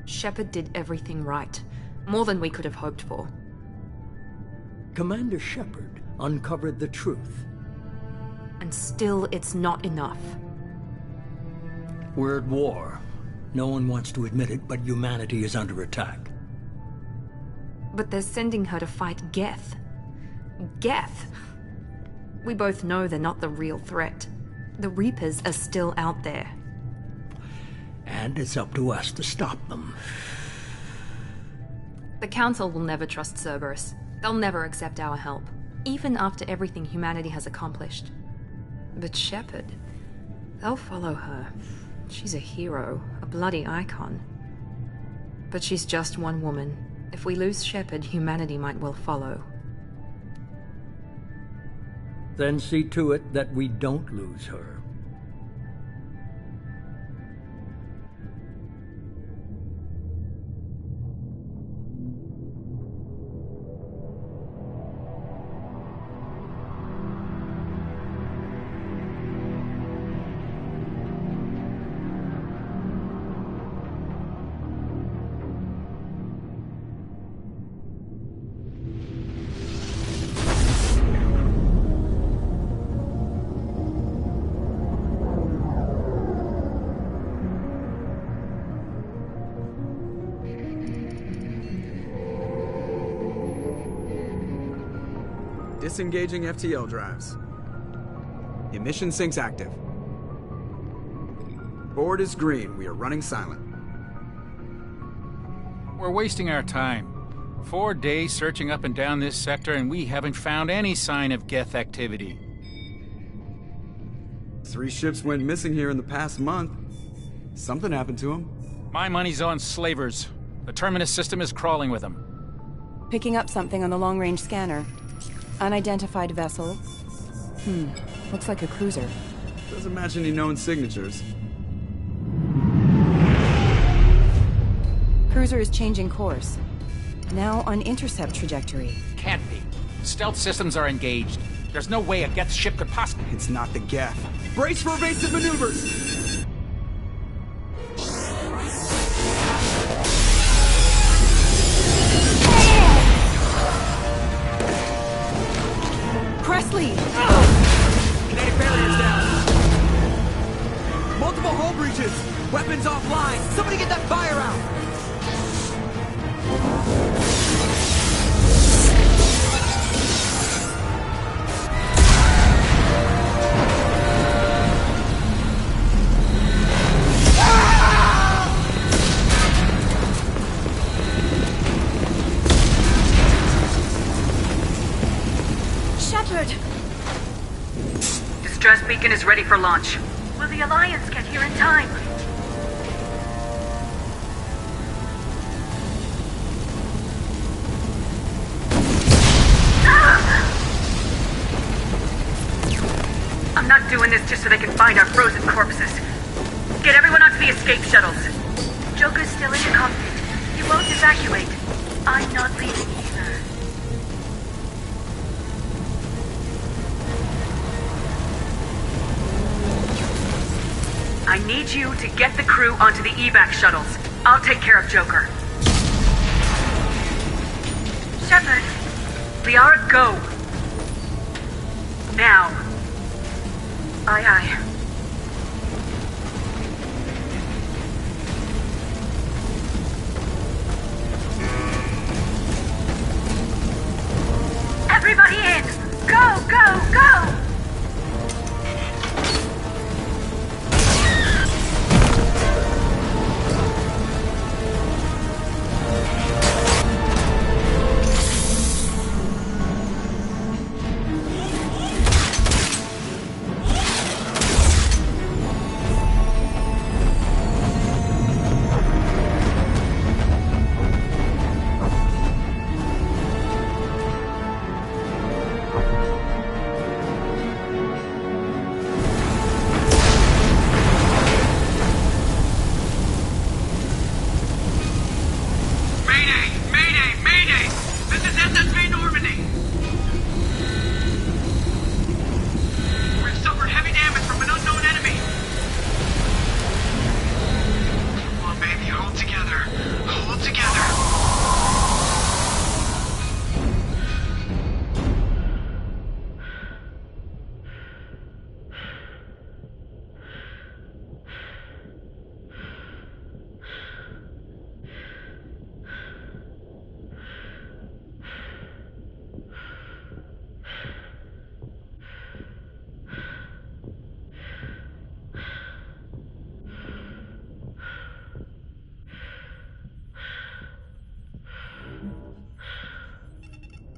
Shepard did everything right. More than we could have hoped for. Commander Shepard uncovered the truth. And still, it's not enough. We're at war. No one wants to admit it, but humanity is under attack. But they're sending her to fight Geth. Geth! We both know they're not the real threat. The Reapers are still out there. And it's up to us to stop them. The Council will never trust Cerberus. They'll never accept our help, even after everything humanity has accomplished. But Shepard, they'll follow her. She's a hero, a bloody icon. But she's just one woman. If we lose Shepard, humanity might well follow. Then see to it that we don't lose her. Disengaging FTL drives. Emission sinks active. Board is green. We are running silent. We're wasting our time. 4 days searching up and down this sector, and we haven't found any sign of Geth activity. 3 ships went missing here in the past month. Something happened to them. My money's on slavers. The Terminus system is crawling with them. Picking up something on the long-range scanner. Unidentified vessel. Looks like a cruiser. Doesn't match any known signatures. Cruiser is changing course. Now on intercept trajectory. Can't be. Stealth systems are engaged. There's no way a Geth ship could possibly... It's not the Geth. Brace for evasive maneuvers! Presley! Kinetic barriers down. Multiple hull breaches. Weapons offline. Somebody get that fire out. Distress beacon is ready for launch. Will the Alliance get here in time? I'm not doing this just so they can find our frozen corpses. Get everyone onto the escape shuttles. Joker's still in the cockpit. He won't evacuate. I'm not leaving either. I need you to get the crew onto the evac shuttles. I'll take care of Joker. Shepard. Liara, go. Now. Aye, aye. Everybody in! Go, go, go! Together. together.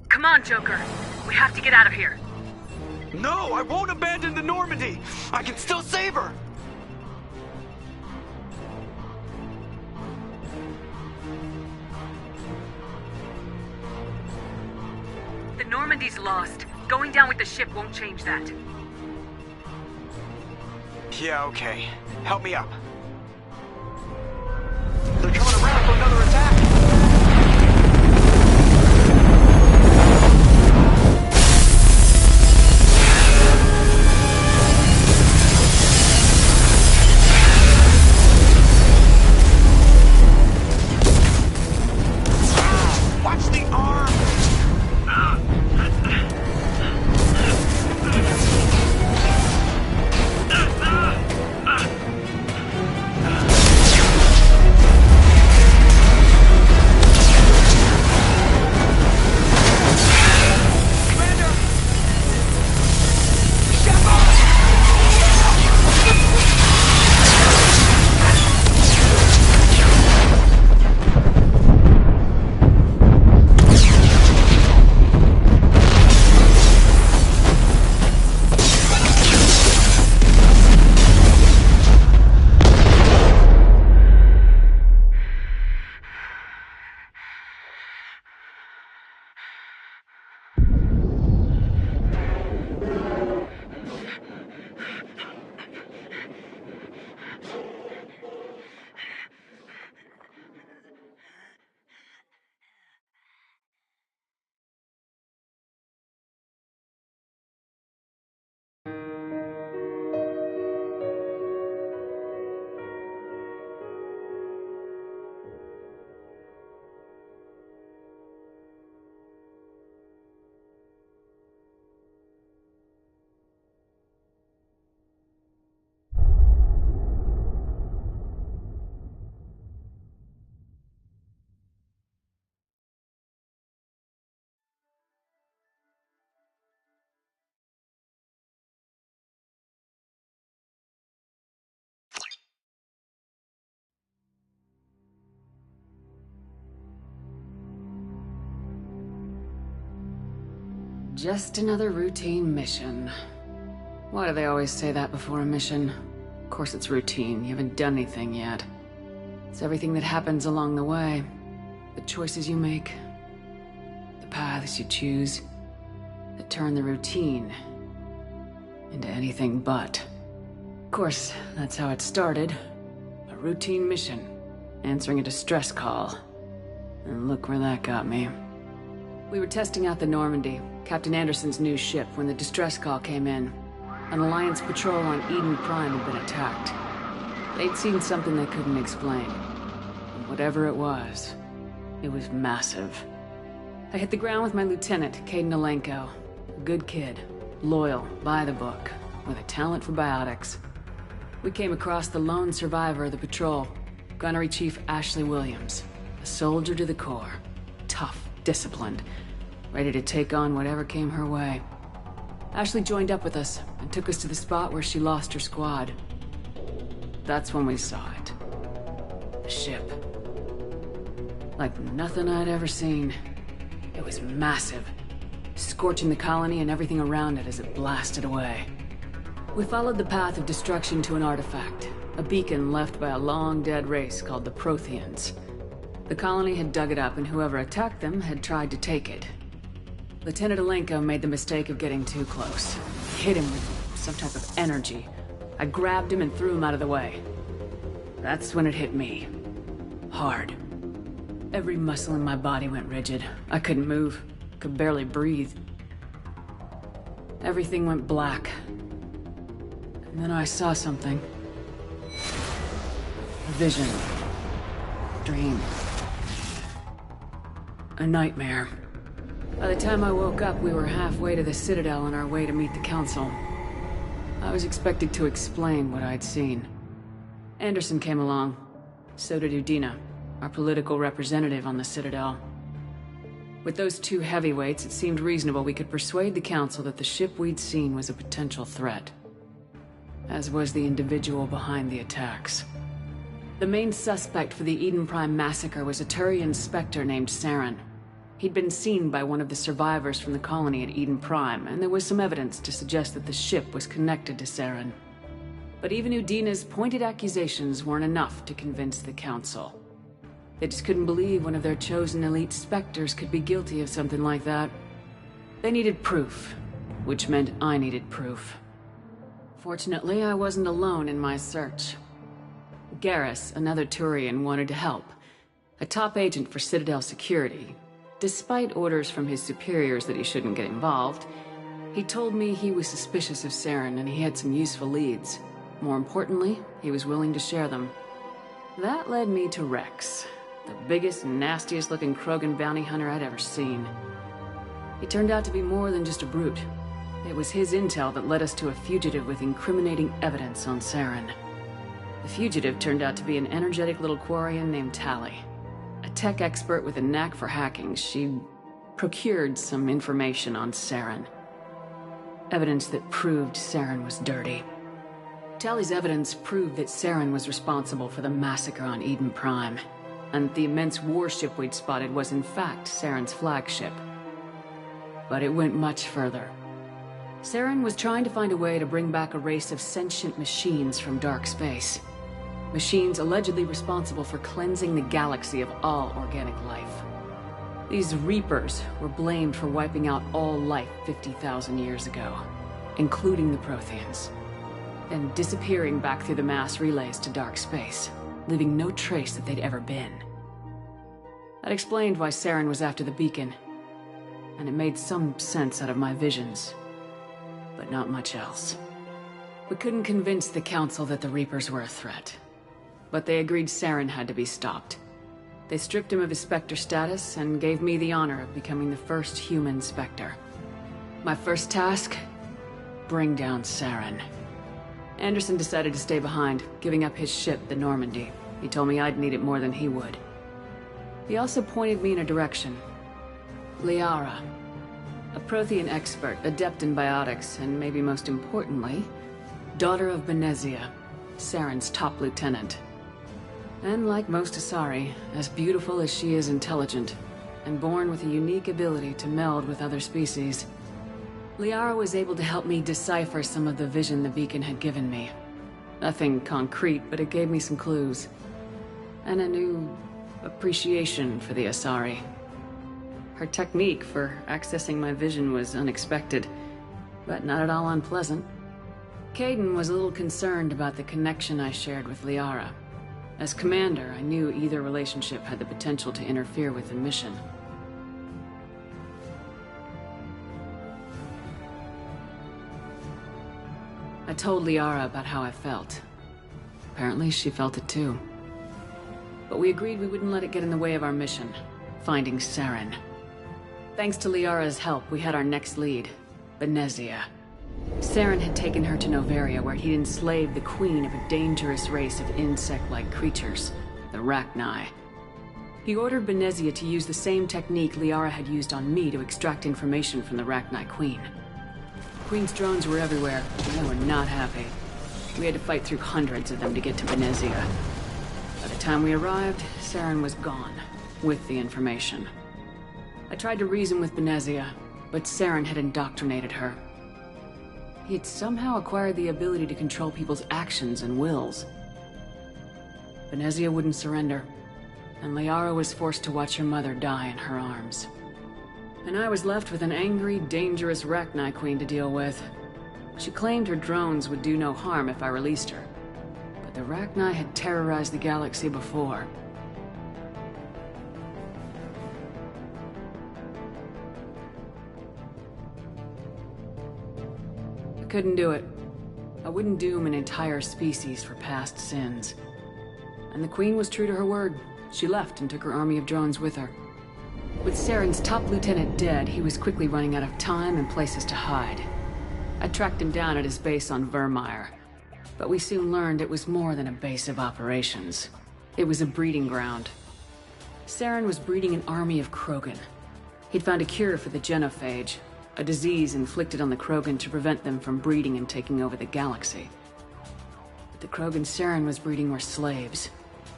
Come on, Joker. We have to get out of here. No, I won't abandon the Normandy. I can still save her. The Normandy's lost. Going down with the ship won't change that. Yeah, okay. Help me up. They're coming around for another attack. Watch the arm! Just another routine mission. Why do they always say that before a mission? Of course it's routine, you haven't done anything yet. It's everything that happens along the way. The choices you make, the paths you choose, that turn the routine into anything but. Of course, that's how it started. A routine mission, answering a distress call. And look where that got me. We were testing out the Normandy, Captain Anderson's new ship, when the distress call came in. An Alliance patrol on Eden Prime had been attacked. They'd seen something they couldn't explain. And whatever it was massive. I hit the ground with my lieutenant, Caden Alenko. A good kid, loyal, by the book, with a talent for biotics. We came across the lone survivor of the patrol, Gunnery Chief Ashley Williams. A soldier to the core. Tough, disciplined, ready to take on whatever came her way. Ashley joined up with us and took us to the spot where she lost her squad. That's when we saw it. The ship. Like nothing I'd ever seen. It was massive, scorching the colony and everything around it as it blasted away. We followed the path of destruction to an artifact, a beacon left by a long-dead race called the Protheans. The colony had dug it up, and whoever attacked them had tried to take it. Lieutenant Alenko made the mistake of getting too close. Hit him with some type of energy. I grabbed him and threw him out of the way. That's when it hit me. Hard. Every muscle in my body went rigid. I couldn't move. Could barely breathe. Everything went black. And then I saw something. A vision. Dream. A nightmare. By the time I woke up, we were halfway to the Citadel on our way to meet the Council. I was expected to explain what I'd seen. Anderson came along. So did Udina, our political representative on the Citadel. With those two heavyweights, it seemed reasonable we could persuade the Council that the ship we'd seen was a potential threat. As was the individual behind the attacks. The main suspect for the Eden Prime massacre was a Turian Spectre named Saren. He'd been seen by one of the survivors from the colony at Eden Prime, and there was some evidence to suggest that the ship was connected to Saren. But even Udina's pointed accusations weren't enough to convince the Council. They just couldn't believe one of their chosen elite Spectres could be guilty of something like that. They needed proof, which meant I needed proof. Fortunately, I wasn't alone in my search. Garrus, another Turian, wanted to help. A top agent for Citadel security. Despite orders from his superiors that he shouldn't get involved, he told me he was suspicious of Saren and he had some useful leads. More importantly, he was willing to share them. That led me to Rex, the biggest and nastiest looking Krogan bounty hunter I'd ever seen. He turned out to be more than just a brute. It was his intel that led us to a fugitive with incriminating evidence on Saren. The fugitive turned out to be an energetic little Quarian named Tali. A tech expert with a knack for hacking, she procured some information on Saren. Evidence that proved Saren was dirty. Tali's evidence proved that Saren was responsible for the massacre on Eden Prime, and the immense warship we'd spotted was in fact Saren's flagship. But it went much further. Saren was trying to find a way to bring back a race of sentient machines from dark space. Machines allegedly responsible for cleansing the galaxy of all organic life. These Reapers were blamed for wiping out all life 50,000 years ago, including the Protheans, and disappearing back through the mass relays to dark space, leaving no trace that they'd ever been. That explained why Saren was after the beacon, and it made some sense out of my visions, but not much else. We couldn't convince the Council that the Reapers were a threat. But they agreed Saren had to be stopped. They stripped him of his Spectre status and gave me the honor of becoming the first human Spectre. My first task? Bring down Saren. Anderson decided to stay behind, giving up his ship, the Normandy. He told me I'd need it more than he would. He also pointed me in a direction. Liara. A Prothean expert, adept in biotics, and maybe most importantly, daughter of Benezia, Saren's top lieutenant. And like most Asari, as beautiful as she is intelligent, and born with a unique ability to meld with other species, Liara was able to help me decipher some of the vision the beacon had given me. Nothing concrete, but it gave me some clues. And a new appreciation for the Asari. Her technique for accessing my vision was unexpected, but not at all unpleasant. Kaidan was a little concerned about the connection I shared with Liara. As commander, I knew either relationship had the potential to interfere with the mission. I told Liara about how I felt. Apparently, she felt it too. But we agreed we wouldn't let it get in the way of our mission, finding Saren. Thanks to Liara's help, we had our next lead, Benezia. Saren had taken her to Noveria, where he'd enslaved the queen of a dangerous race of insect-like creatures, the Rachni. He ordered Benezia to use the same technique Liara had used on me to extract information from the Rachni queen. The queen's drones were everywhere, and they were not happy. We had to fight through hundreds of them to get to Benezia. By the time we arrived, Saren was gone, with the information. I tried to reason with Benezia, but Saren had indoctrinated her. He had somehow acquired the ability to control people's actions and wills. Benezia wouldn't surrender, and Liara was forced to watch her mother die in her arms. And I was left with an angry, dangerous Rachni queen to deal with. She claimed her drones would do no harm if I released her, but the Rachni had terrorized the galaxy before. Couldn't do it. I wouldn't doom an entire species for past sins. And the Queen was true to her word. She left and took her army of drones with her. With Saren's top lieutenant dead, he was quickly running out of time and places to hide. I tracked him down at his base on Vermeer, but we soon learned it was more than a base of operations. It was a breeding ground. Saren was breeding an army of Krogan. He'd found a cure for the genophage, a disease inflicted on the Krogan to prevent them from breeding and taking over the galaxy. But the Krogan Saren was breeding were slaves,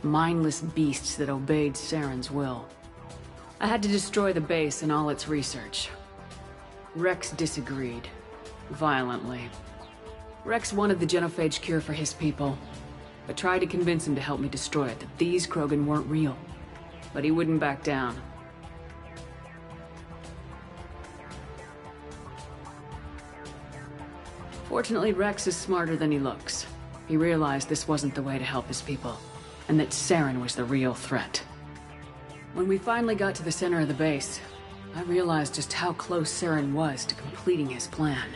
mindless beasts that obeyed Saren's will. I had to destroy the base and all its research. Rex disagreed, violently. Rex wanted the genophage cure for his people. I tried to convince him to help me destroy it, that these Krogan weren't real. But he wouldn't back down. Fortunately, Rex is smarter than he looks. He realized this wasn't the way to help his people, and that Saren was the real threat. When we finally got to the center of the base, I realized just how close Saren was to completing his plan.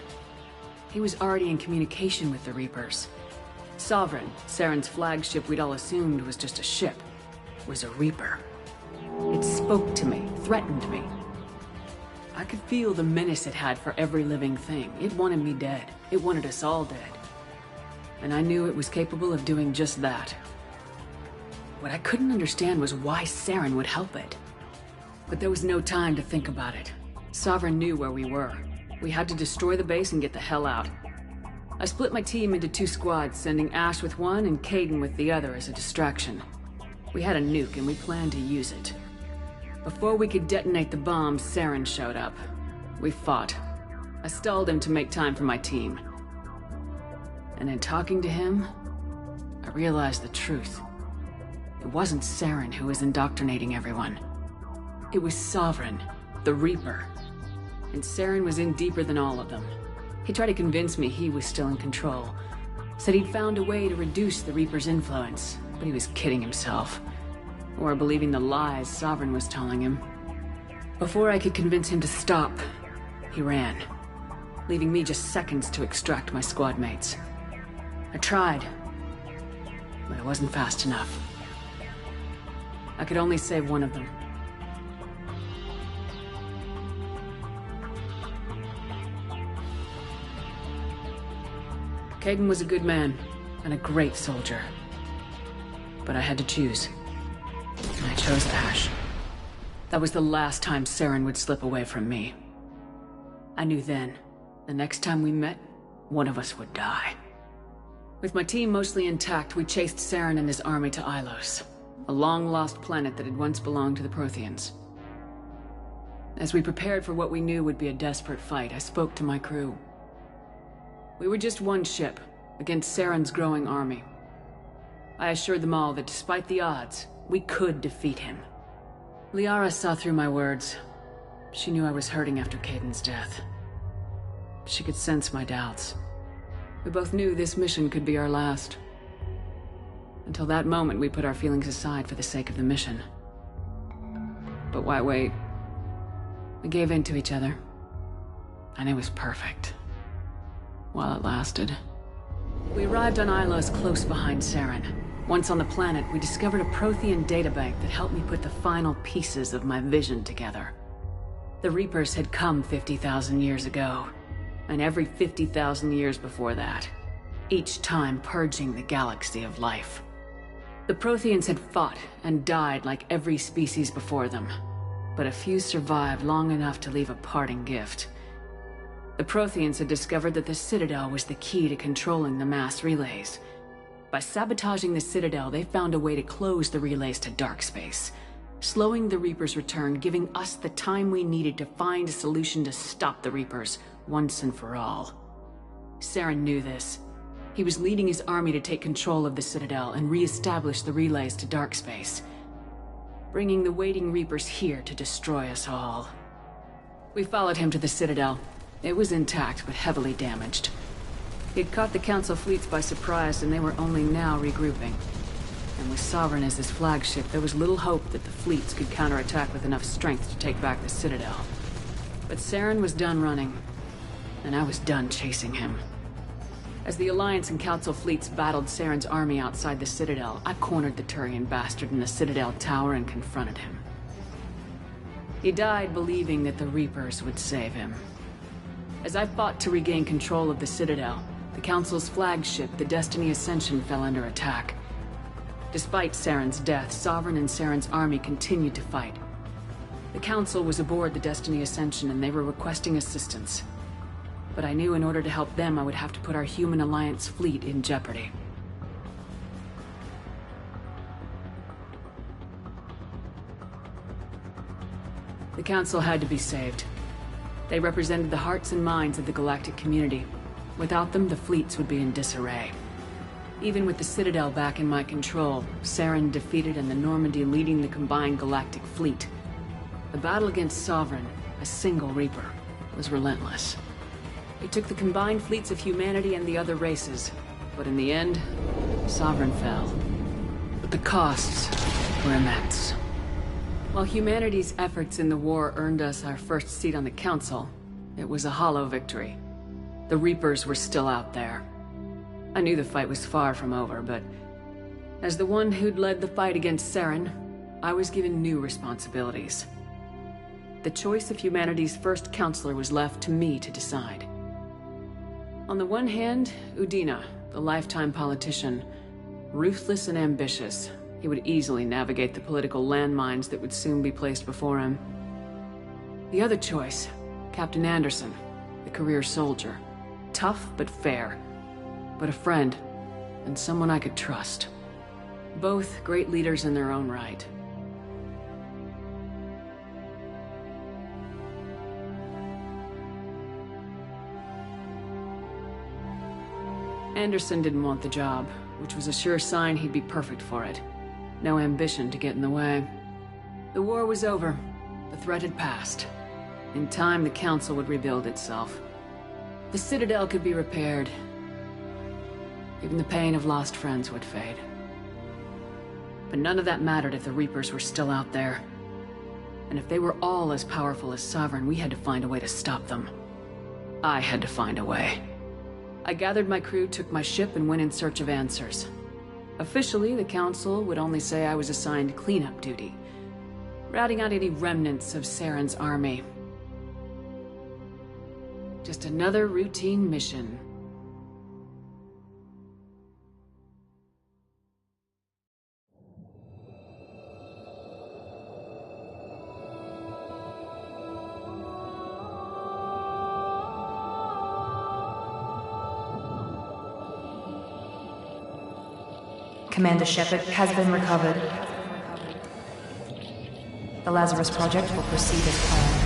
He was already in communication with the Reapers. Sovereign, Saren's flagship we'd all assumed was just a ship, was a Reaper. It spoke to me, threatened me. I could feel the menace it had for every living thing. It wanted me dead. It wanted us all dead. And I knew it was capable of doing just that. What I couldn't understand was why Saren would help it. But there was no time to think about it. Sovereign knew where we were. We had to destroy the base and get the hell out. I split my team into 2 squads, sending Ash with one and Kaidan with the other as a distraction. We had a nuke and we planned to use it. Before we could detonate the bomb, Saren showed up. We fought. I stalled him to make time for my team. And in talking to him, I realized the truth. It wasn't Saren who was indoctrinating everyone. It was Sovereign, the Reaper. And Saren was in deeper than all of them. He tried to convince me he was still in control. Said he'd found a way to reduce the Reaper's influence, but he was kidding himself. Or believing the lies Sovereign was telling him. Before I could convince him to stop, he ran, leaving me just seconds to extract my squad mates. I tried, but it wasn't fast enough. I could only save one of them. Kaidan was a good man, and a great soldier. But I had to choose. And I chose Ash. That was the last time Saren would slip away from me. I knew then, the next time we met, one of us would die. With my team mostly intact, we chased Saren and his army to Ilos, a long-lost planet that had once belonged to the Protheans. As we prepared for what we knew would be a desperate fight, I spoke to my crew. We were just one ship, against Saren's growing army. I assured them all that despite the odds, we could defeat him. Liara saw through my words. She knew I was hurting after Kaidan's death. She could sense my doubts. We both knew this mission could be our last. Until that moment, we put our feelings aside for the sake of the mission. But why wait? We gave in to each other. And it was perfect. While it lasted. We arrived on Ilos close behind Saren. Once on the planet, we discovered a Prothean databank that helped me put the final pieces of my vision together. The Reapers had come 50,000 years ago, and every 50,000 years before that, each time purging the galaxy of life. The Protheans had fought and died like every species before them, but a few survived long enough to leave a parting gift. The Protheans had discovered that the Citadel was the key to controlling the mass relays. By sabotaging the Citadel, they found a way to close the relays to dark space, slowing the Reapers' return, giving us the time we needed to find a solution to stop the Reapers once and for all. Saren knew this. He was leading his army to take control of the Citadel and re-establish the relays to dark space, bringing the waiting Reapers here to destroy us all. We followed him to the Citadel. It was intact, but heavily damaged. He'd caught the Council fleets by surprise, and they were only now regrouping. And with Sovereign as his flagship, there was little hope that the fleets could counterattack with enough strength to take back the Citadel. But Saren was done running, and I was done chasing him. As the Alliance and Council fleets battled Saren's army outside the Citadel, I cornered the Turian bastard in the Citadel tower and confronted him. He died believing that the Reapers would save him. As I fought to regain control of the Citadel, the Council's flagship, the Destiny Ascension, fell under attack. Despite Saren's death, Sovereign and Saren's army continued to fight. The Council was aboard the Destiny Ascension and they were requesting assistance. But I knew in order to help them, I would have to put our Human Alliance fleet in jeopardy. The Council had to be saved. They represented the hearts and minds of the galactic community. Without them, the fleets would be in disarray. Even with the Citadel back in my control, Saren defeated and the Normandy leading the combined galactic fleet. The battle against Sovereign, a single Reaper, was relentless. It took the combined fleets of humanity and the other races, but in the end, Sovereign fell. But the costs were immense. While humanity's efforts in the war earned us our first seat on the Council, it was a hollow victory. The Reapers were still out there. I knew the fight was far from over, but as the one who'd led the fight against Saren, I was given new responsibilities. The choice of humanity's first counselor was left to me to decide. On the one hand, Udina, the lifetime politician, ruthless and ambitious. He would easily navigate the political landmines that would soon be placed before him. The other choice, Captain Anderson, the career soldier. Tough but fair, but a friend, and someone I could trust. Both great leaders in their own right. Anderson didn't want the job, which was a sure sign he'd be perfect for it. No ambition to get in the way. The war was over. The threat had passed. In time, the Council would rebuild itself. The Citadel could be repaired. Even the pain of lost friends would fade. But none of that mattered if the Reapers were still out there. And if they were all as powerful as Sovereign, we had to find a way to stop them. I had to find a way. I gathered my crew, took my ship, and went in search of answers. Officially, the Council would only say I was assigned cleanup duty, routing out any remnants of Saren's army. Just another routine mission. Commander Shepard has been recovered. The Lazarus Project will proceed as planned.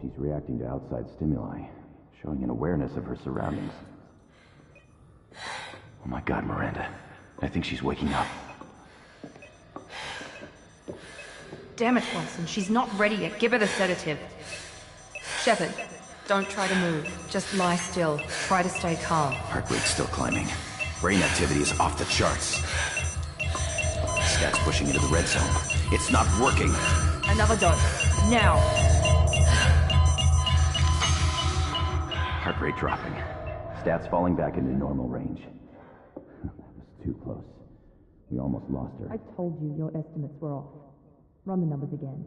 she's reacting to outside stimuli, showing an awareness of her surroundings. Oh my god, Miranda. I think she's waking up. Damn it, Watson. She's not ready yet. Give her the sedative. Shepard, don't try to move. Just lie still. Try to stay calm. Heart rate's still climbing. Brain activity is off the charts. Scat's pushing into the red zone. It's not working. Another dose. Now. Heart rate dropping. Stats falling back into normal range. That was too close. We almost lost her. I told you your estimates were off. Run the numbers again.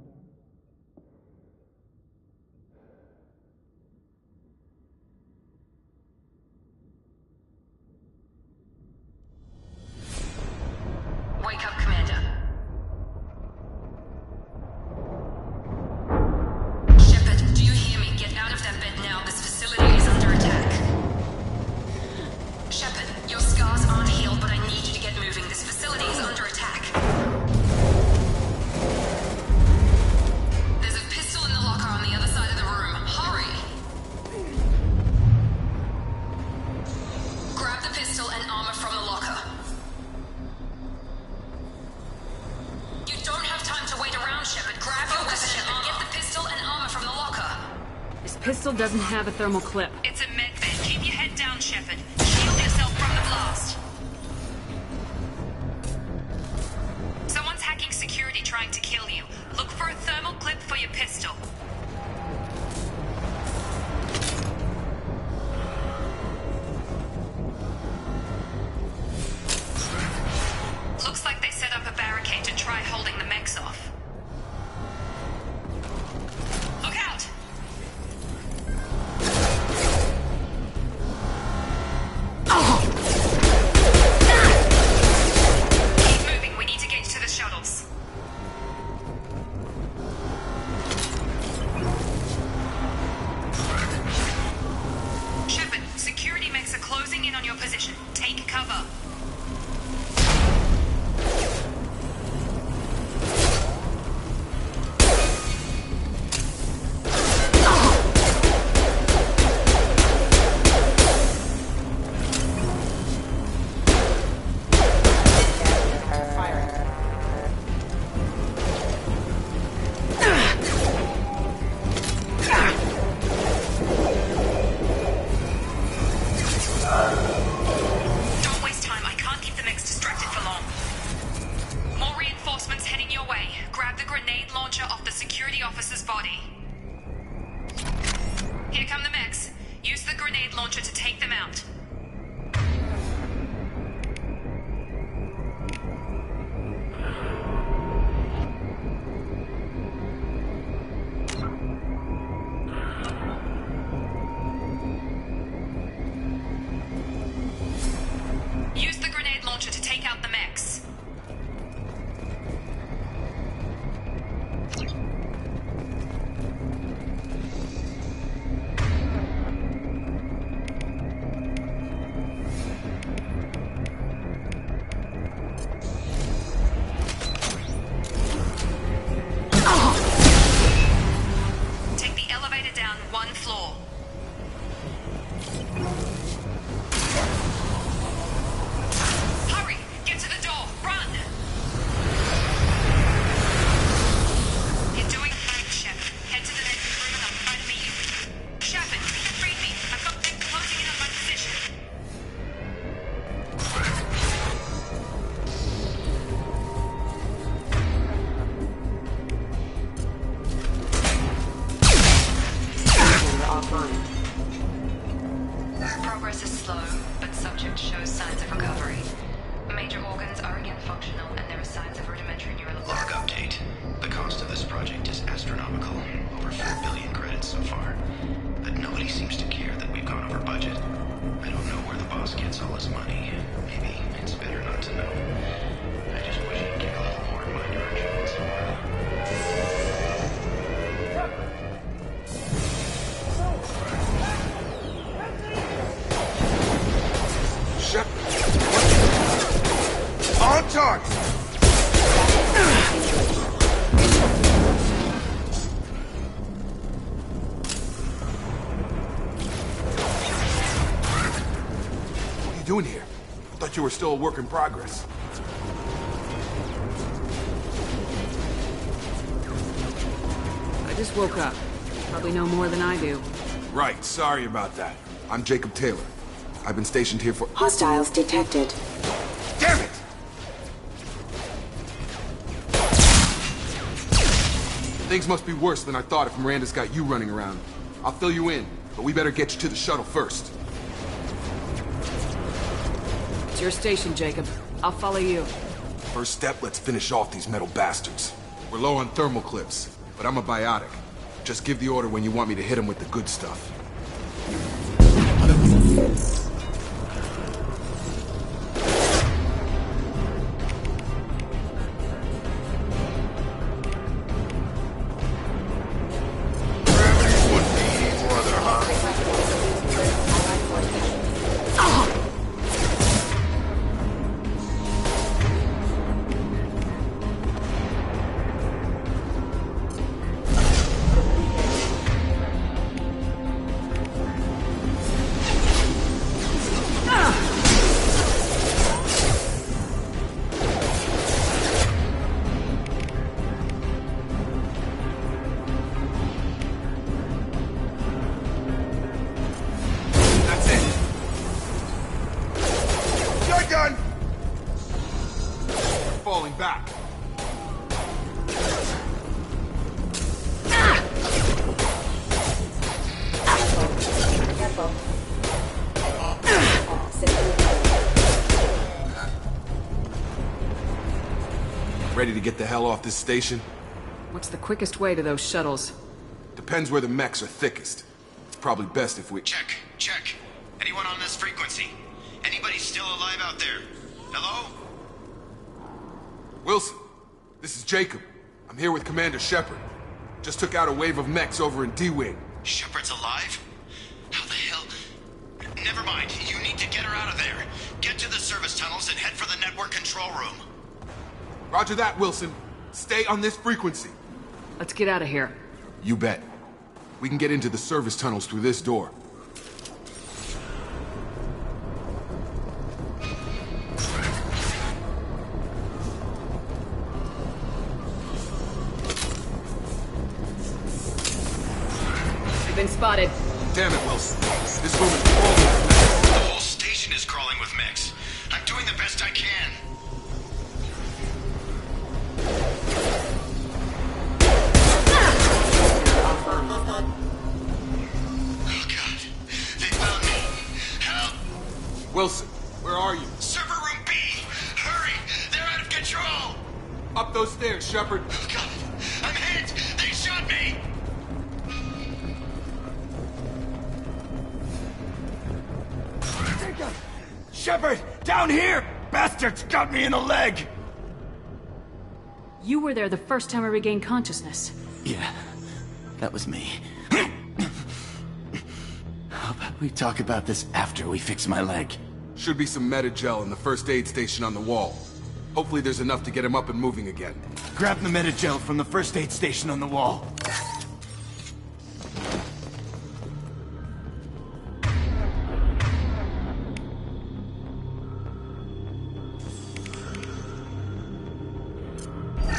Wake up, Commander. Shepard, do you hear me? Get out of that bed now. This facility is under attack. Shepard, your scars aren't healed, but I need you to get moving. This facility is under attack. There's a pistol in the locker on the other side of the room. Hurry! Grab the pistol and armor from the locker. You don't have time to wait around, Shepard. Grab your weapon and armor. Get the pistol and armor from the locker. This pistol doesn't have a thermal clip. It's a med bed. Keep your head down, Shepard. Shield yourself from the blast. Someone's hacking security trying to kill you. Look for a thermal clip for your pistol. Looks like they set up a barricade to try holding the mechs off. Look out! Keep moving, we need to get to the shuttles. Shepard, security mechs are closing in on your position. Take cover. Don't waste time. I can't keep the mechs distracted for long. More reinforcements heading your way. Grab the grenade launcher off the security officer's body. Here come the mechs. Use the grenade launcher to take them out. Use the grenade launcher to take out the mechs. Take the elevator down one floor. Hurry! Get to the door! Run! You're doing fine, Shepard. Head to the next room and I'll try to meet you. Shepard, read me. I've got things closing in on my position. Progress is slow, but subject shows signs of recovery. Major organs are again functional, and there are signs of rudimentary neural... Log update. The cost of this project is astronomical. Over 4 billion credits so far. But nobody seems to care that we've gone over budget. I don't know where the boss gets all his money. Maybe it's better not to know. I just wish he'd kick a little more in my direction once in a while. On target! doing here? I thought you were still a work in progress. I just woke up. Probably know more than I do. Right, sorry about that. I'm Jacob Taylor. I've been stationed here for— Hostiles detected. Damn it! Things must be worse than I thought if Miranda's got you running around. I'll fill you in, but we better get you to the shuttle first. It's your station, Jacob. I'll follow you. First step, let's finish off these metal bastards. We're low on thermal clips, but I'm a biotic. Just give the order when you want me to hit them with the good stuff. Ready to get the hell off this station? What's the quickest way to those shuttles? Depends where the mechs are thickest. It's probably best if we— Check. Anyone on this frequency? Anybody still alive out there? Hello? Wilson, this is Jacob. I'm here with Commander Shepard. Just took out a wave of mechs over in D-Wing. Shepard's alive? How the hell? Never mind. You need to get her out of there. Get to the service tunnels and head for the network control room. Roger that, Wilson. Stay on this frequency. Let's get out of here. You bet. We can get into the service tunnels through this door. I've been spotted. Damn it, Wilson. This room is crawling with mechs. The whole station is crawling with mechs. I'm doing the best I can. Oh, God. They found me. Help! Wilson, where are you? Server room B! Hurry! They're out of control! Up those stairs, Shepard. Oh, God. I'm hit! They shot me! Shepard! Down here! Bastards got me in the leg! You were there the first time I regained consciousness. Yeah, that was me. How about we talk about this after we fix my leg? Should be some meta-gel in the first aid station on the wall. Hopefully there's enough to get him up and moving again. Grab the meta-gel from the first aid station on the wall.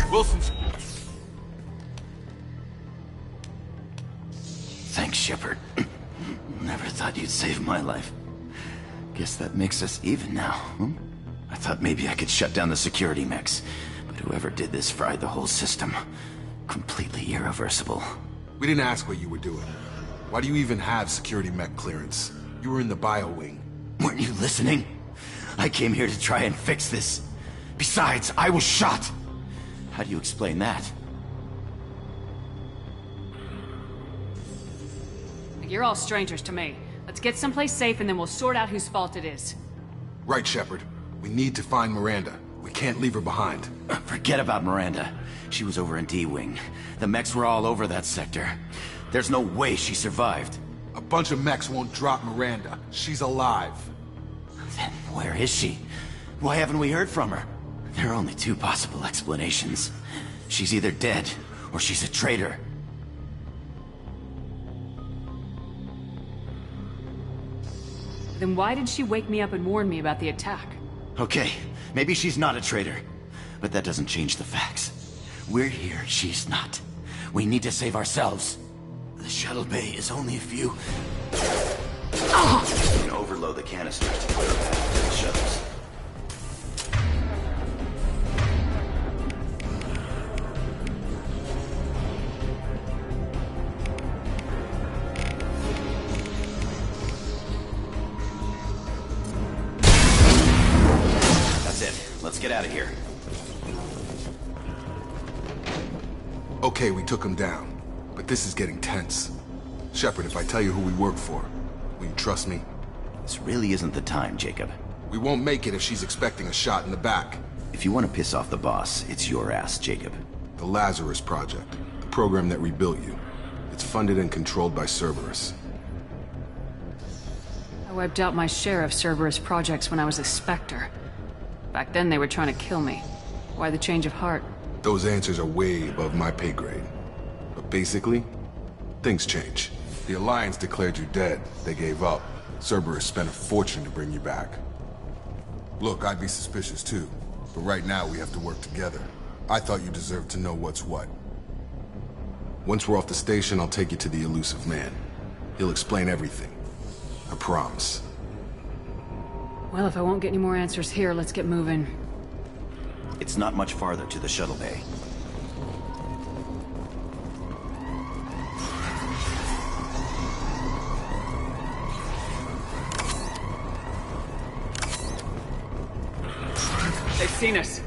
Wilson's... Thanks, Shepard. Never thought you'd save my life. Guess that makes us even now, hmm? I thought maybe I could shut down the security mechs, but whoever did this fried the whole system. Completely irreversible. We didn't ask what you were doing. Why do you even have security mech clearance? You were in the bio wing. Weren't you listening? I came here to try and fix this. Besides, I was shot. How do you explain that? You're all strangers to me. Let's get someplace safe and then we'll sort out whose fault it is. Right, Shepard. We need to find Miranda. We can't leave her behind. Forget about Miranda. She was over in D-Wing. The mechs were all over that sector. There's no way she survived. A bunch of mechs won't drop Miranda. She's alive. Then where is she? Why haven't we heard from her? There are only two possible explanations. She's either dead, or she's a traitor. Then why did she wake me up and warn me about the attack? Okay, maybe she's not a traitor, but that doesn't change the facts. We're here, she's not. We need to save ourselves. The shuttle bay is only a few... You can overload the canisters to clear a path to the shuttles. That's it. Let's get out of here. Okay, we took him down, but this is getting tense. Shepard, if I tell you who we work for, will you trust me? This really isn't the time, Jacob. We won't make it if she's expecting a shot in the back. If you want to piss off the boss, it's your ass, Jacob. The Lazarus Project, the program that rebuilt you. It's funded and controlled by Cerberus. I wiped out my share of Cerberus projects when I was a Spectre. Back then they were trying to kill me. Why the change of heart? Those answers are way above my pay grade. But basically, things change. The Alliance declared you dead. They gave up. Cerberus spent a fortune to bring you back. Look, I'd be suspicious too. But right now we have to work together. I thought you deserved to know what's what. Once we're off the station, I'll take you to the elusive man. He'll explain everything. I promise. Well, if I won't get any more answers here, let's get moving. It's not much farther to the shuttle bay. They've seen us.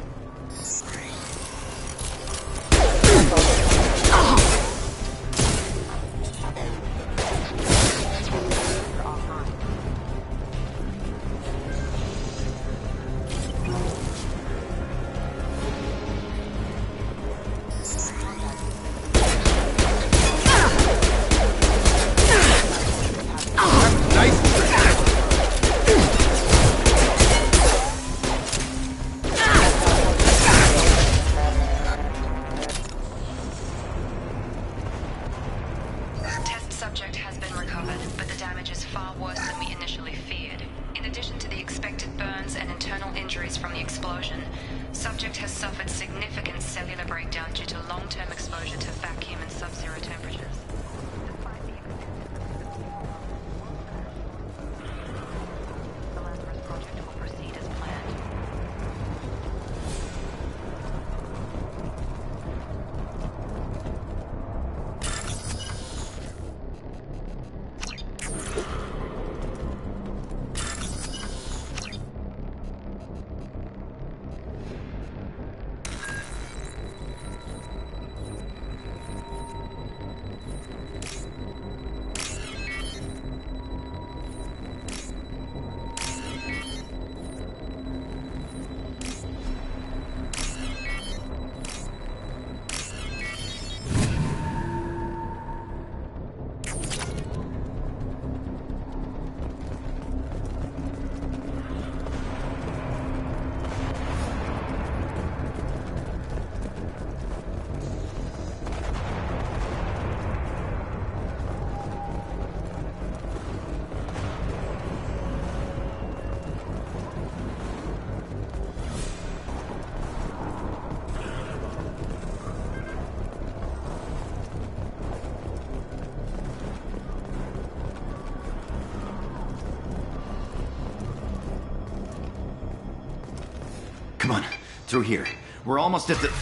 Come on, through here. We're almost at the...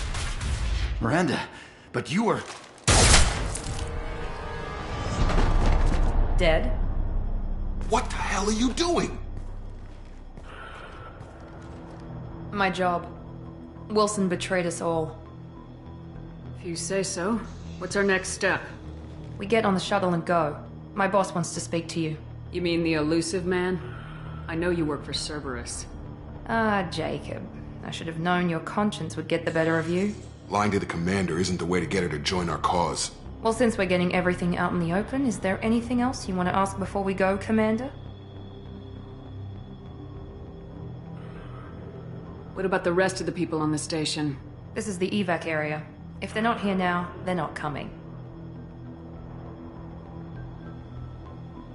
Miranda, but you were... Dead? What the hell are you doing? My job. Wilson betrayed us all. If you say so. What's our next step? We get on the shuttle and go. My boss wants to speak to you. You mean the elusive man? I know you work for Cerberus. Ah, Jacob. I should have known your conscience would get the better of you. Lying to the commander isn't the way to get her to join our cause. Well, since we're getting everything out in the open, is there anything else you want to ask before we go, Commander? What about the rest of the people on the station? This is the evac area. If they're not here now, they're not coming.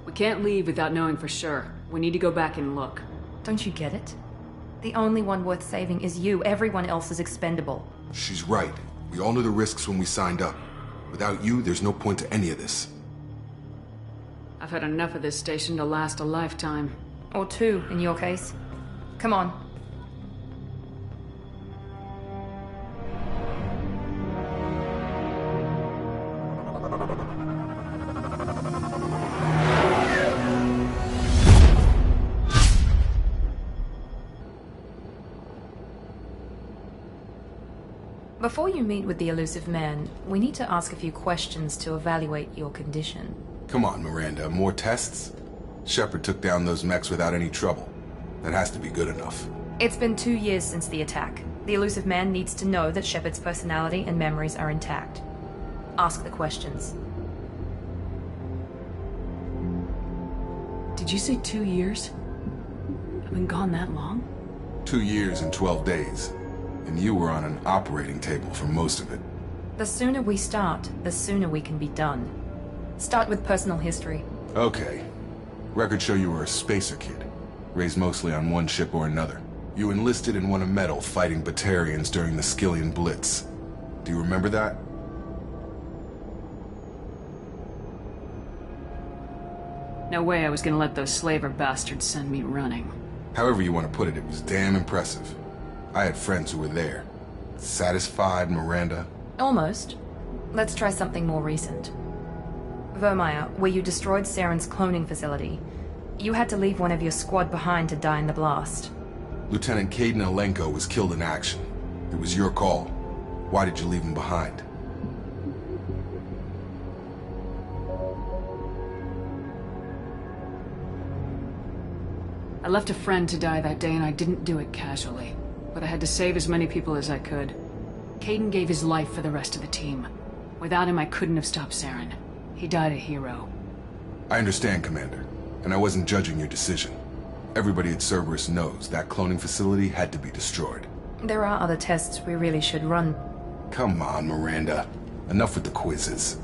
We can't leave without knowing for sure. We need to go back and look. Don't you get it? The only one worth saving is you. Everyone else is expendable. She's right. We all knew the risks when we signed up. Without you, there's no point to any of this. I've had enough of this station to last a lifetime. Or two, in your case. Come on. Before you meet with the elusive man, we need to ask a few questions to evaluate your condition. Come on, Miranda. More tests? Shepard took down those mechs without any trouble. That has to be good enough. It's been 2 years since the attack. The elusive man needs to know that Shepard's personality and memories are intact. Ask the questions. Did you say 2 years? I've been gone that long? 2 years and 12 days. And you were on an operating table for most of it. The sooner we start, the sooner we can be done. Start with personal history. Okay. Records show you were a spacer kid, raised mostly on one ship or another. You enlisted and won a medal fighting Batarians during the Skillian Blitz. Do you remember that? No way I was gonna let those slaver bastards send me running. However you want to put it, it was damn impressive. I had friends who were there. Satisfied, Miranda? Almost. Let's try something more recent. Vermeer, where you destroyed Saren's cloning facility. You had to leave one of your squad behind to die in the blast. Lieutenant Caden Alenko was killed in action. It was your call. Why did you leave him behind? I left a friend to die that day and I didn't do it casually. But I had to save as many people as I could. Caden gave his life for the rest of the team. Without him, I couldn't have stopped Saren. He died a hero. I understand, Commander. And I wasn't judging your decision. Everybody at Cerberus knows that cloning facility had to be destroyed. There are other tests we really should run. Come on, Miranda. Enough with the quizzes.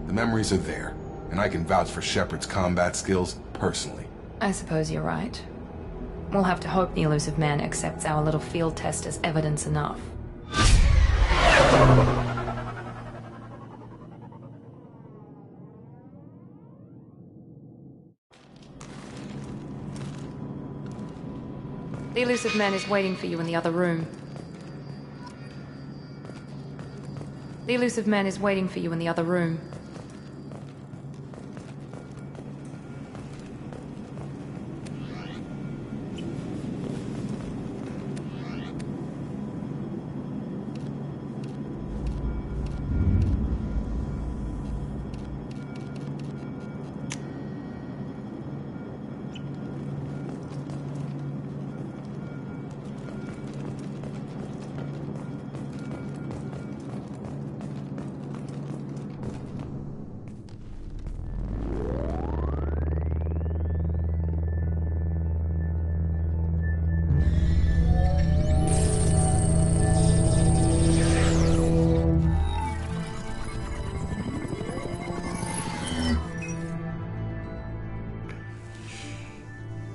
The memories are there, and I can vouch for Shepard's combat skills personally. I suppose you're right. We'll have to hope the elusive man accepts our little field test as evidence enough. The elusive man is waiting for you in the other room. The elusive man is waiting for you in the other room.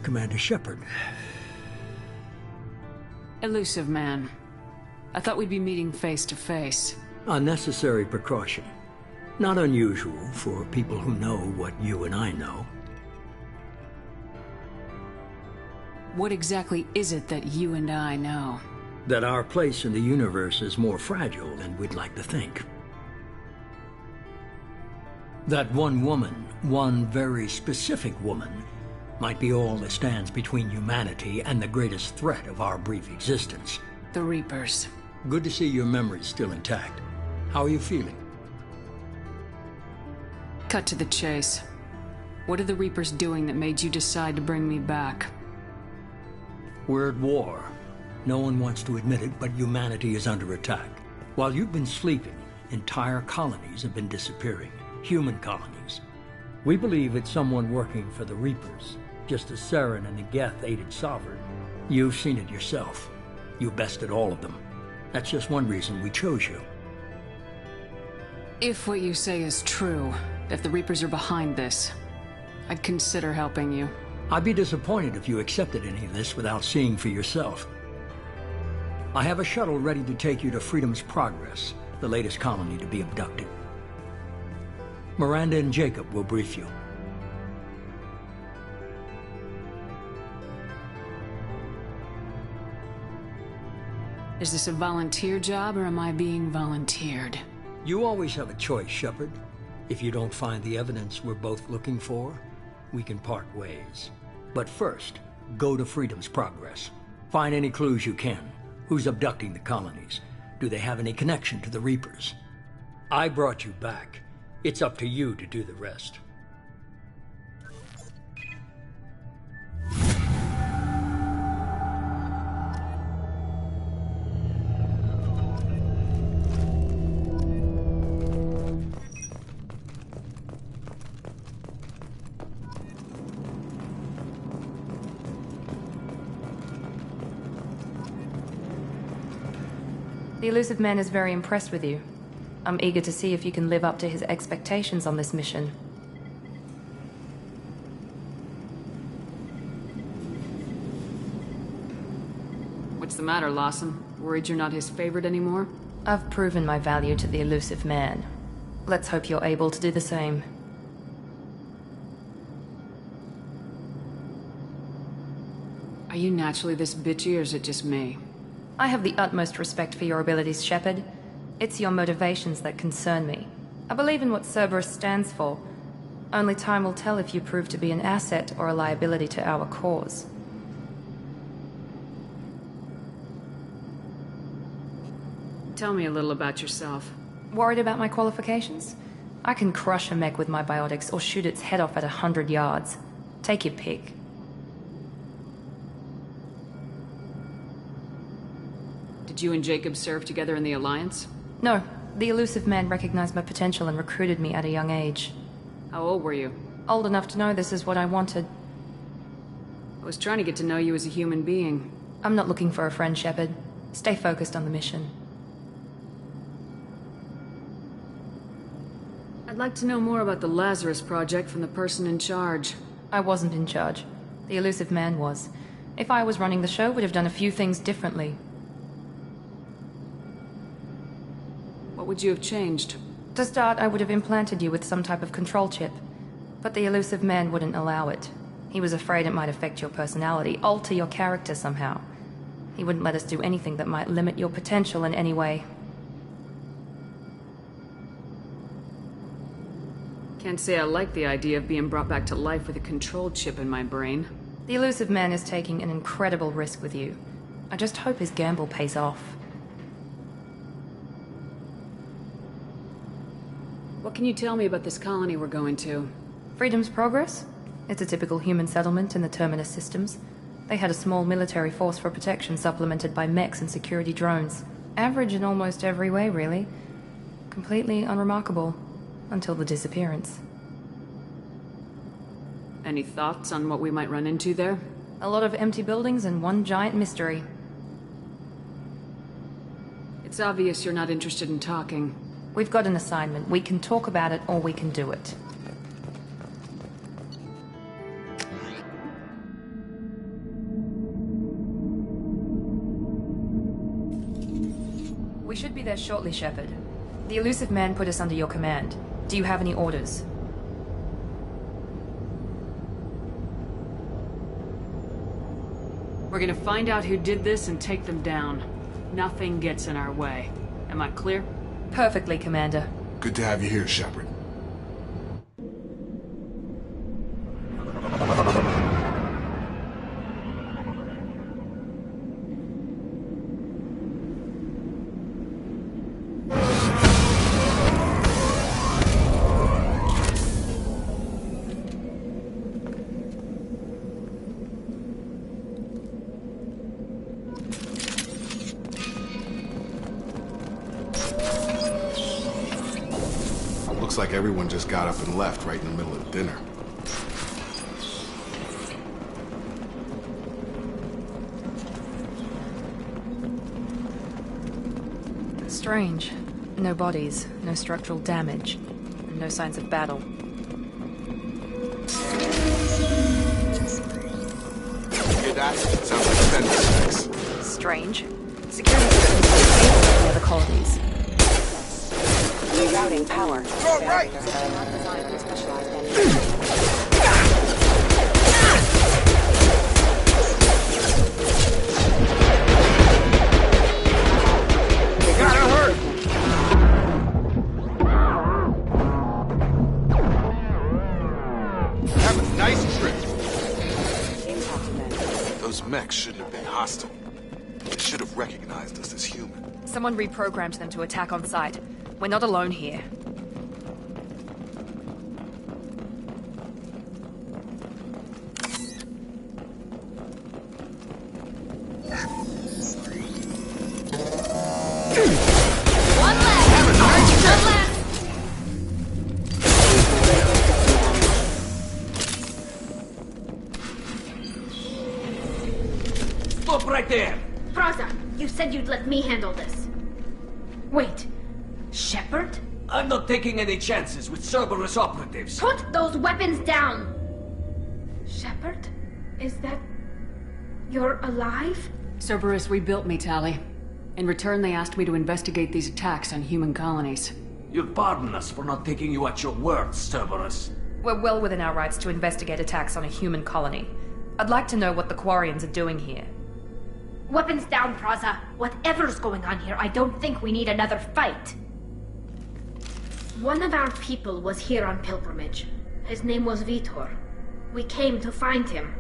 Commander Shepard. Elusive man. I thought we'd be meeting face to face. Unnecessary precaution. Not unusual for people who know what you and I know. What exactly is it that you and I know? That our place in the universe is more fragile than we'd like to think. That one woman, one very specific woman, might be all that stands between humanity and the greatest threat of our brief existence. The Reapers. Good to see your memory's still intact. How are you feeling? Cut to the chase. What are the Reapers doing that made you decide to bring me back? We're at war. No one wants to admit it, but humanity is under attack. While you've been sleeping, entire colonies have been disappearing. Human colonies. We believe it's someone working for the Reapers, just as Saren and the Geth aided Sovereign. You've seen it yourself. You bested all of them. That's just one reason we chose you. If what you say is true, if the Reapers are behind this, I'd consider helping you. I'd be disappointed if you accepted any of this without seeing for yourself. I have a shuttle ready to take you to Freedom's Progress, the latest colony to be abducted. Miranda and Jacob will brief you. Is this a volunteer job, or am I being volunteered? You always have a choice, Shepard. If you don't find the evidence we're both looking for, we can part ways. But first, go to Freedom's Progress. Find any clues you can. Who's abducting the colonies? Do they have any connection to the Reapers? I brought you back. It's up to you to do the rest. The elusive man is very impressed with you. I'm eager to see if you can live up to his expectations on this mission. What's the matter, Lawson? Worried you're not his favorite anymore? I've proven my value to the elusive man. Let's hope you're able to do the same. Are you naturally this bitchy, or is it just me? I have the utmost respect for your abilities, Shepard. It's your motivations that concern me. I believe in what Cerberus stands for. Only time will tell if you prove to be an asset or a liability to our cause. Tell me a little about yourself. Worried about my qualifications? I can crush a mech with my biotics or shoot its head off at 100 yards. Take your pick. Did you and Jacob serve together in the Alliance? No. The elusive man recognized my potential and recruited me at a young age. How old were you? Old enough to know this is what I wanted. I was trying to get to know you as a human being. I'm not looking for a friend, Shepard. Stay focused on the mission. I'd like to know more about the Lazarus Project from the person in charge. I wasn't in charge. The elusive man was. If I was running the show, we'd have done a few things differently. What would you have changed? To start, I would have implanted you with some type of control chip. But the elusive man wouldn't allow it. He was afraid it might affect your personality, alter your character somehow. He wouldn't let us do anything that might limit your potential in any way. Can't say I like the idea of being brought back to life with a control chip in my brain. The elusive man is taking an incredible risk with you. I just hope his gamble pays off. What can you tell me about this colony we're going to? Freedom's Progress? It's a typical human settlement in the Terminus systems. They had a small military force for protection supplemented by mechs and security drones. Average in almost every way, really. Completely unremarkable. Until the disappearance. Any thoughts on what we might run into there? A lot of empty buildings and one giant mystery. It's obvious you're not interested in talking. We've got an assignment. We can talk about it or we can do it. We should be there shortly, Shepard. The elusive man put us under your command. Do you have any orders? We're gonna find out who did this and take them down. Nothing gets in our way. Am I clear? Perfectly, Commander. Good to have you here, Shepard. Looks like everyone just got up and left right in the middle of dinner. Strange. No bodies, no structural damage, and no signs of battle. That sounds like defense specs. Strange. Security systems are the other colonies. Rerouting power. You're right! Not designed for specialized engines. Have a nice trip. Those mechs shouldn't have been hostile. They should have recognized us as human. Someone reprogrammed them to attack on sight. We're not alone here. One left! Stop right there! Praza, you said you'd let me handle this. Wait, Shepard? I'm not taking any chances with Cerberus operatives. Put those weapons down! Shepard? Is that... you're alive? Cerberus rebuilt me, Tali. In return, they asked me to investigate these attacks on human colonies. You'll pardon us for not taking you at your word, Cerberus. We're well within our rights to investigate attacks on a human colony. I'd like to know what the Quarians are doing here. Weapons down, Praza. Whatever's going on here, I don't think we need another fight. One of our people was here on pilgrimage. His name was Vitor. We came to find him.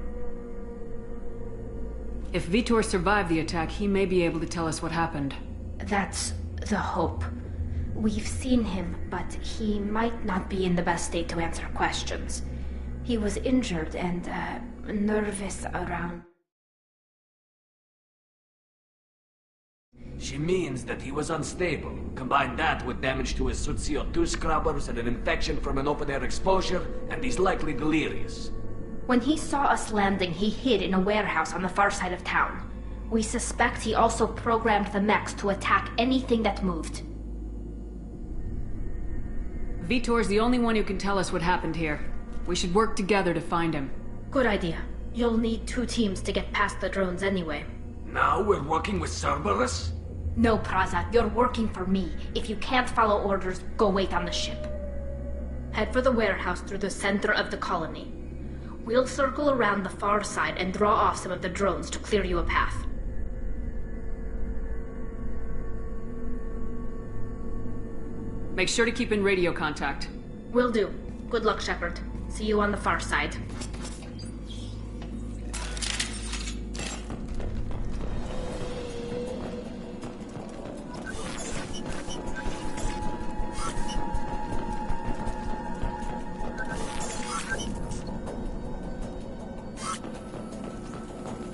If Vitor survived the attack, he may be able to tell us what happened. That's the hope. We've seen him, but he might not be in the best state to answer questions. He was injured and, nervous around. She means that he was unstable. Combine that with damage to his suit CO2 scrubbers and an infection from an open-air exposure, and he's likely delirious. When he saw us landing, he hid in a warehouse on the far side of town. We suspect he also programmed the mechs to attack anything that moved. Vitor's the only one who can tell us what happened here. We should work together to find him. Good idea. You'll need 2 teams to get past the drones anyway. Now we're working with Cerberus? No, Praza, you're working for me. If you can't follow orders, go wait on the ship. Head for the warehouse through the center of the colony. We'll circle around the far side and draw off some of the drones to clear you a path. Make sure to keep in radio contact. Will do. Good luck, Shepard. See you on the far side.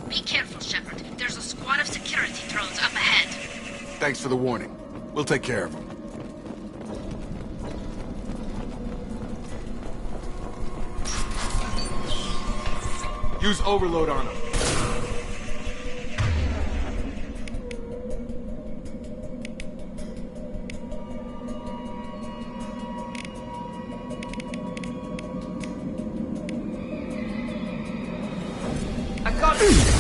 Be careful, Shepard. There's a squad of security drones up ahead. Thanks for the warning. We'll take care of them. Use overload on them. I got it!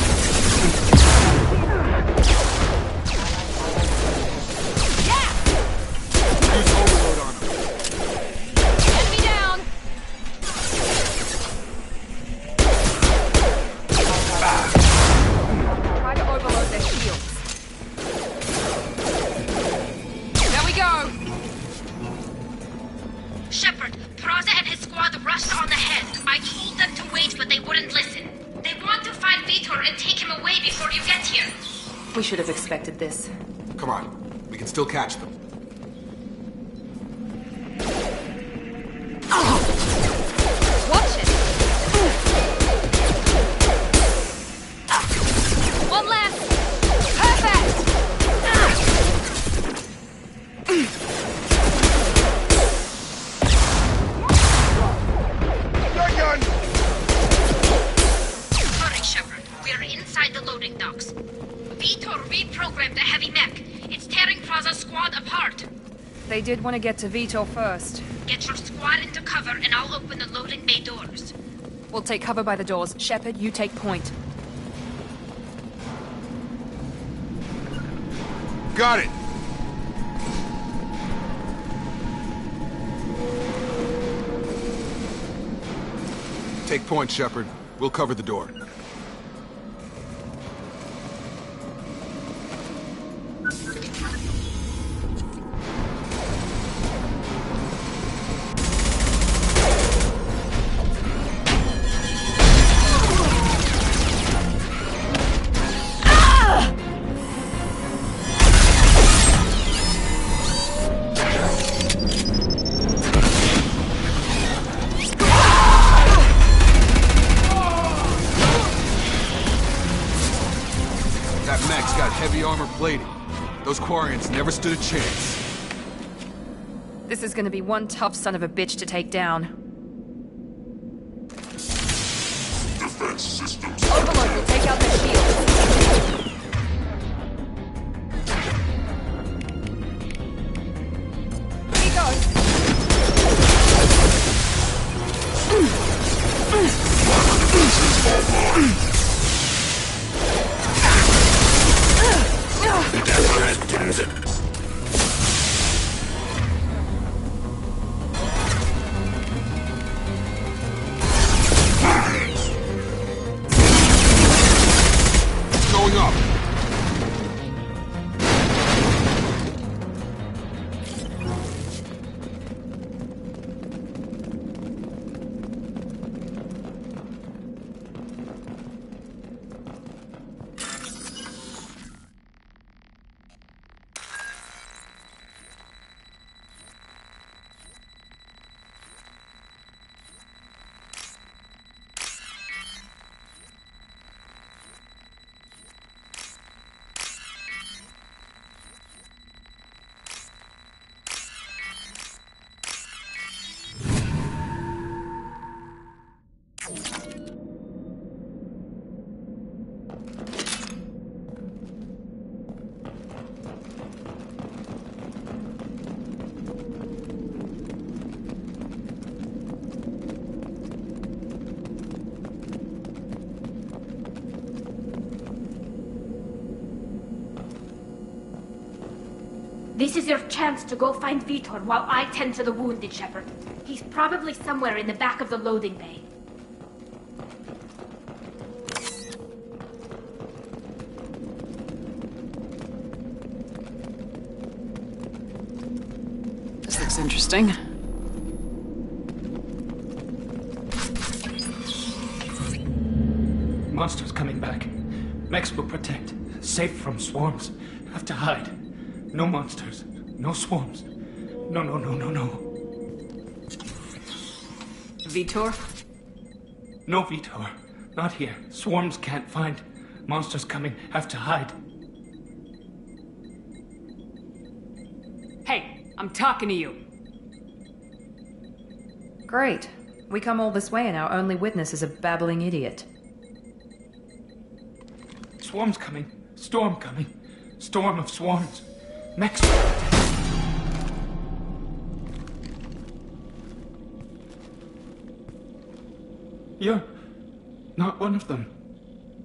We should have expected this. Come on, we can still catch them. Watch it! One left! Perfect! You're done! Hurry, Shepard. We're inside the loading docks. Vitor reprogrammed the heavy mech. It's tearing Praza's squad apart. They did want to get to Vitor first. Get your squad into cover and I'll open the loading bay doors. We'll take cover by the doors. Shepard, you take point. got it! Take point, Shepard. We'll cover the door. Plating. Those Quarians never stood a chance. This is gonna be one tough son of a bitch to take down. Defense systems. Overlord will take out the shield. Here he goes. Going up. This is your chance to go find Vitor while I tend to the wounded, Shepard. He's probably somewhere in the back of the loading bay. This looks interesting. Monsters coming back. Mechs will protect. Safe from swarms. Have to hide. No monsters. No swarms. No. Vitor? No Vitor. Not here. Swarms can't find. Monsters coming. Have to hide. Hey, I'm talking to you. Great. We come all this way and our only witness is a babbling idiot. Swarms coming. Storm coming. Storm of swarms. Mechs. You're not one of them.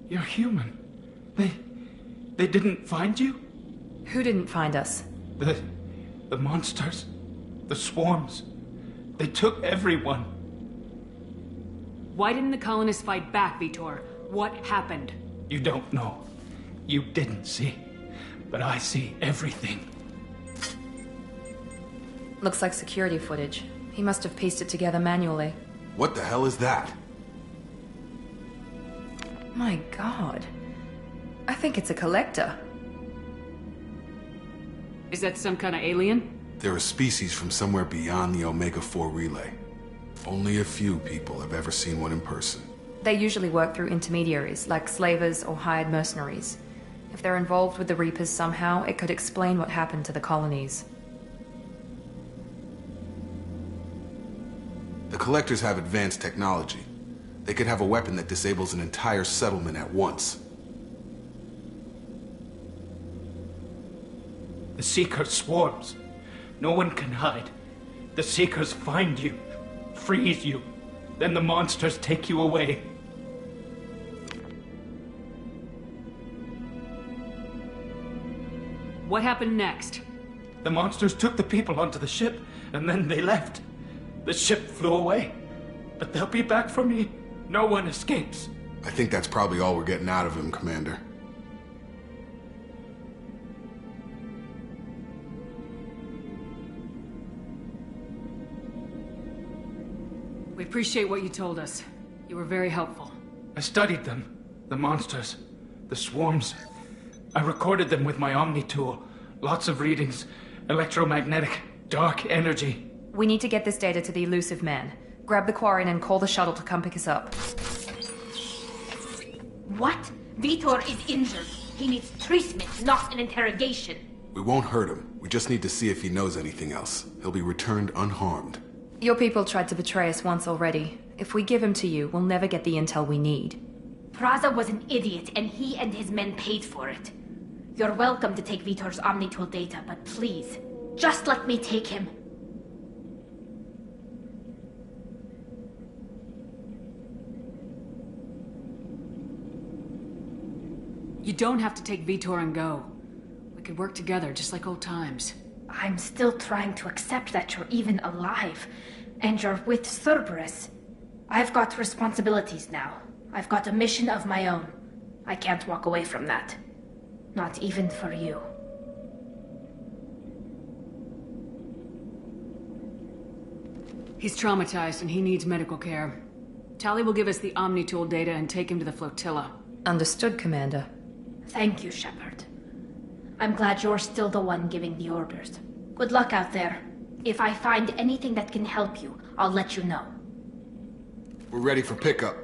You're human. They didn't find you? Who didn't find us? The monsters. The swarms. They took everyone. Why didn't the colonists fight back, Vitor? What happened? You don't know. You didn't see. But I see everything. Looks like security footage. He must have pieced it together manually. What the hell is that? My god. I think it's a collector. Is that some kind of alien? They're a species from somewhere beyond the Omega-4 relay. Only a few people have ever seen one in person. They usually work through intermediaries, like slavers or hired mercenaries. If they're involved with the Reapers somehow, it could explain what happened to the colonies. The Collectors have advanced technology. They could have a weapon that disables an entire settlement at once. The Seeker swarms. No one can hide. The Seekers find you, freeze you, then the monsters take you away. What happened next? The monsters took the people onto the ship, and then they left. The ship flew away. But they'll be back for me. No one escapes. I think that's probably all we're getting out of him, Commander. We appreciate what you told us. You were very helpful. I studied them. The monsters. The swarms. I recorded them with my Omni tool. Lots of readings. Electromagnetic. Dark energy. We need to get this data to the elusive man. Grab the Quarian and call the shuttle to come pick us up. What? Vitor is injured. He needs treatment, not an interrogation. We won't hurt him. We just need to see if he knows anything else. He'll be returned unharmed. Your people tried to betray us once already. If we give him to you, we'll never get the intel we need. Praza was an idiot, and he and his men paid for it. You're welcome to take Vitor's Omnitool data, but please, just let me take him. You don't have to take Vitor and go. We could work together, just like old times. I'm still trying to accept that you're even alive, and you're with Cerberus. I've got responsibilities now. I've got a mission of my own. I can't walk away from that. Not even for you. He's traumatized and he needs medical care. Tali will give us the Omnitool data and take him to the flotilla. Understood, Commander. Thank you, Shepard. I'm glad you're still the one giving the orders. Good luck out there. If I find anything that can help you, I'll let you know. We're ready for pickup.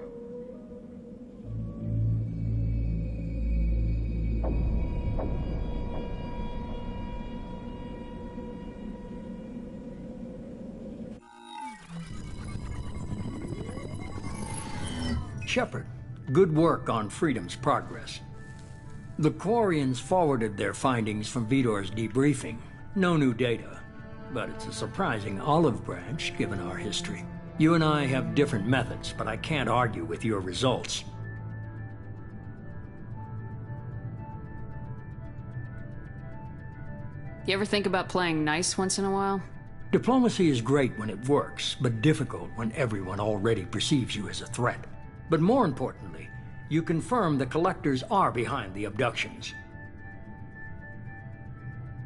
Shepard, good work on Freedom's progress. The Quarians forwarded their findings from Vitor's debriefing. No new data, but it's a surprising olive branch given our history. You and I have different methods, but I can't argue with your results. You ever think about playing nice once in a while? Diplomacy is great when it works, but difficult when everyone already perceives you as a threat. But more importantly, you confirm the Collectors are behind the abductions.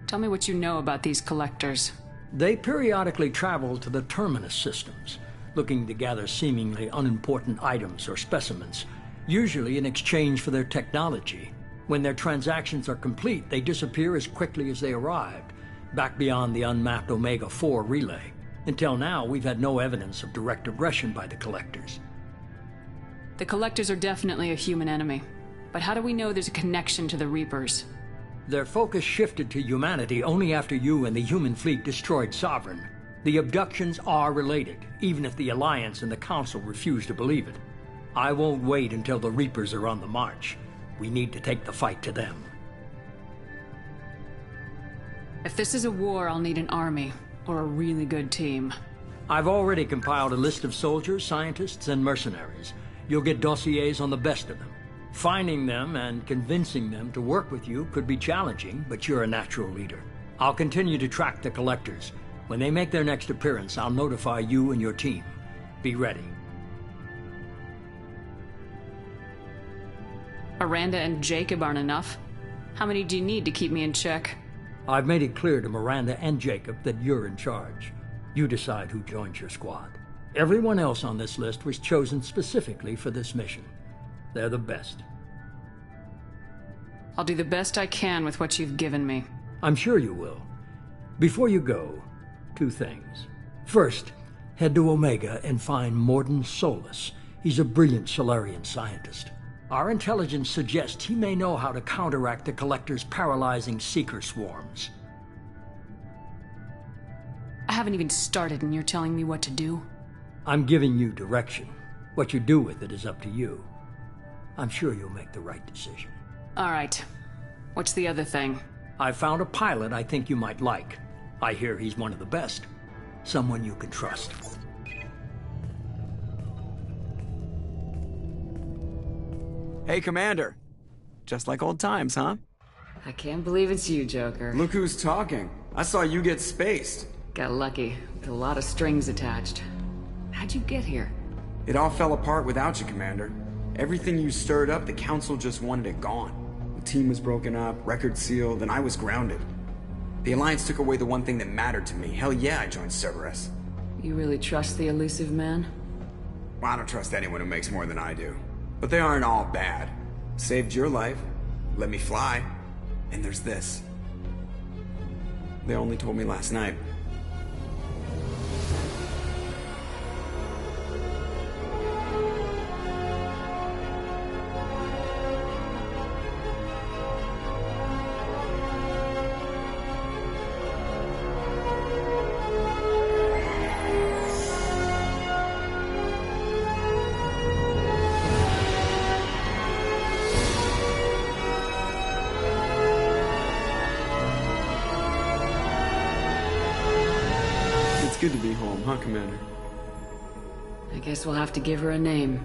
Tell me what you know about these Collectors. They periodically travel to the Terminus systems, looking to gather seemingly unimportant items or specimens, usually in exchange for their technology. When their transactions are complete, they disappear as quickly as they arrived, back beyond the unmapped Omega-4 relay. Until now, we've had no evidence of direct aggression by the Collectors. The Collectors are definitely a human enemy. But how do we know there's a connection to the Reapers? Their focus shifted to humanity only after you and the human fleet destroyed Sovereign. The abductions are related, even if the Alliance and the Council refuse to believe it. I won't wait until the Reapers are on the march. We need to take the fight to them. If this is a war, I'll need an army, or a really good team. I've already compiled a list of soldiers, scientists, and mercenaries. You'll get dossiers on the best of them. Finding them and convincing them to work with you could be challenging, but you're a natural leader. I'll continue to track the Collectors. When they make their next appearance, I'll notify you and your team. Be ready. Miranda and Jacob aren't enough. How many do you need to keep me in check? I've made it clear to Miranda and Jacob that you're in charge. You decide who joins your squad. Everyone else on this list was chosen specifically for this mission. They're the best. I'll do the best I can with what you've given me. I'm sure you will. Before you go, 2 things. First, head to Omega and find Morden Solus. He's a brilliant Solarian scientist. Our intelligence suggests he may know how to counteract the Collector's paralyzing Seeker swarms. I haven't even started and you're telling me what to do? I'm giving you direction. What you do with it is up to you. I'm sure you'll make the right decision. All right. What's the other thing? I found a pilot I think you might like. I hear he's one of the best. Someone you can trust. Hey, Commander. Just like old times, huh? I can't believe it's you, Joker. Look who's talking. I saw you get spaced. Got lucky, with a lot of strings attached. How'd you get here? It all fell apart without you, Commander. Everything you stirred up, the Council just wanted it gone. The team was broken up, record sealed, and I was grounded. The Alliance took away the one thing that mattered to me. Hell yeah, I joined Cerberus. You really trust the elusive man? Well, I don't trust anyone who makes more than I do. But they aren't all bad. Saved your life, let me fly, and there's this. They only told me last night. It's good to be home, huh, Commander? I guess we'll have to give her a name.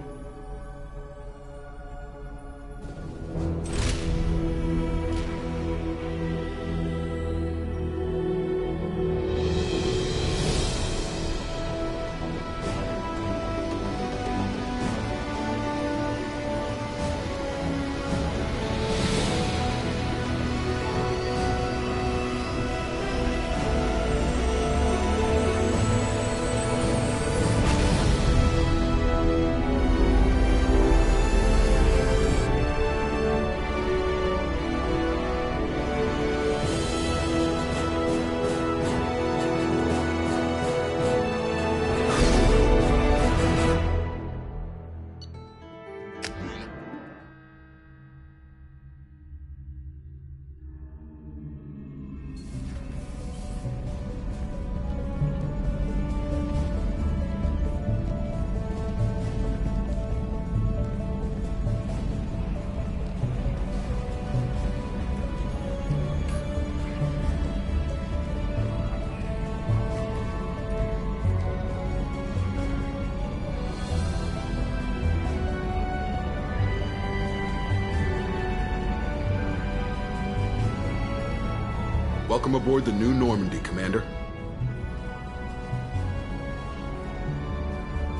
Welcome aboard the new Normandy, Commander.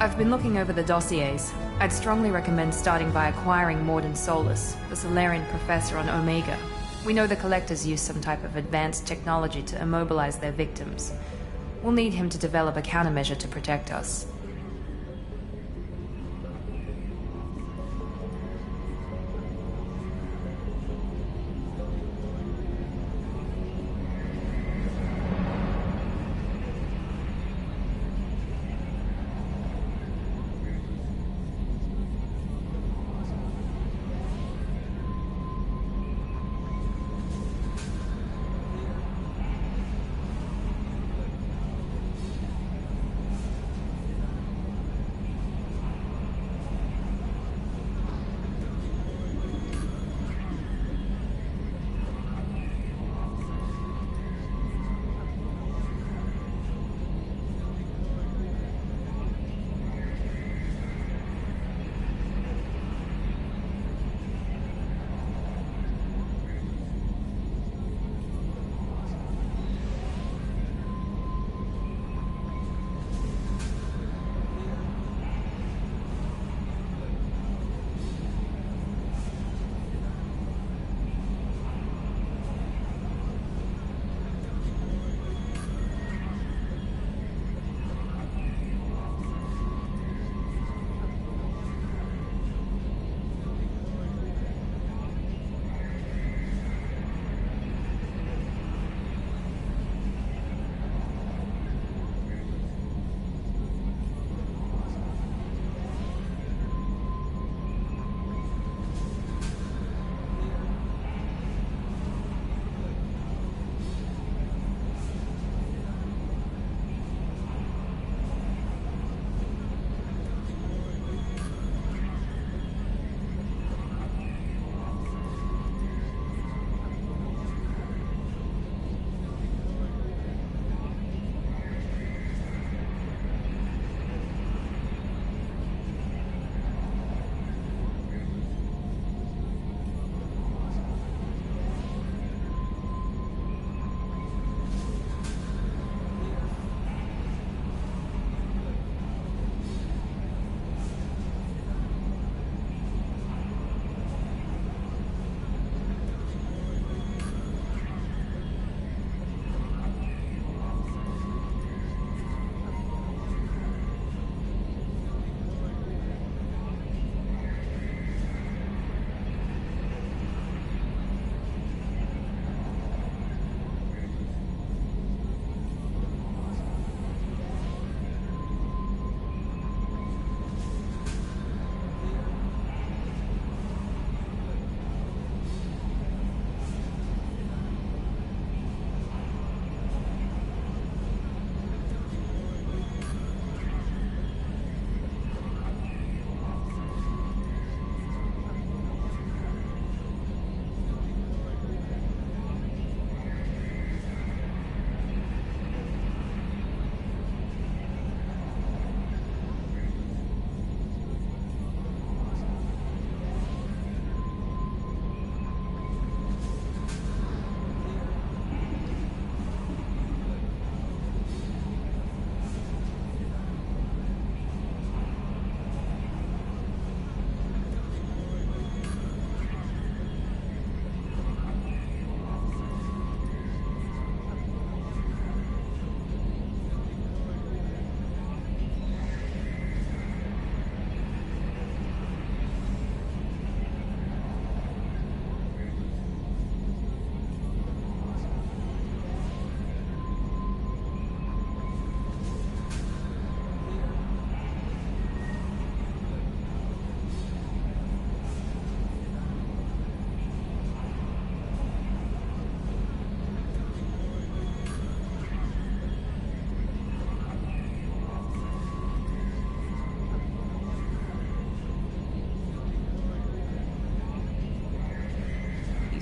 I've been looking over the dossiers. I'd strongly recommend starting by acquiring Morden Solus, the Solarian professor on Omega. We know the Collectors use some type of advanced technology to immobilize their victims. We'll need him to develop a countermeasure to protect us.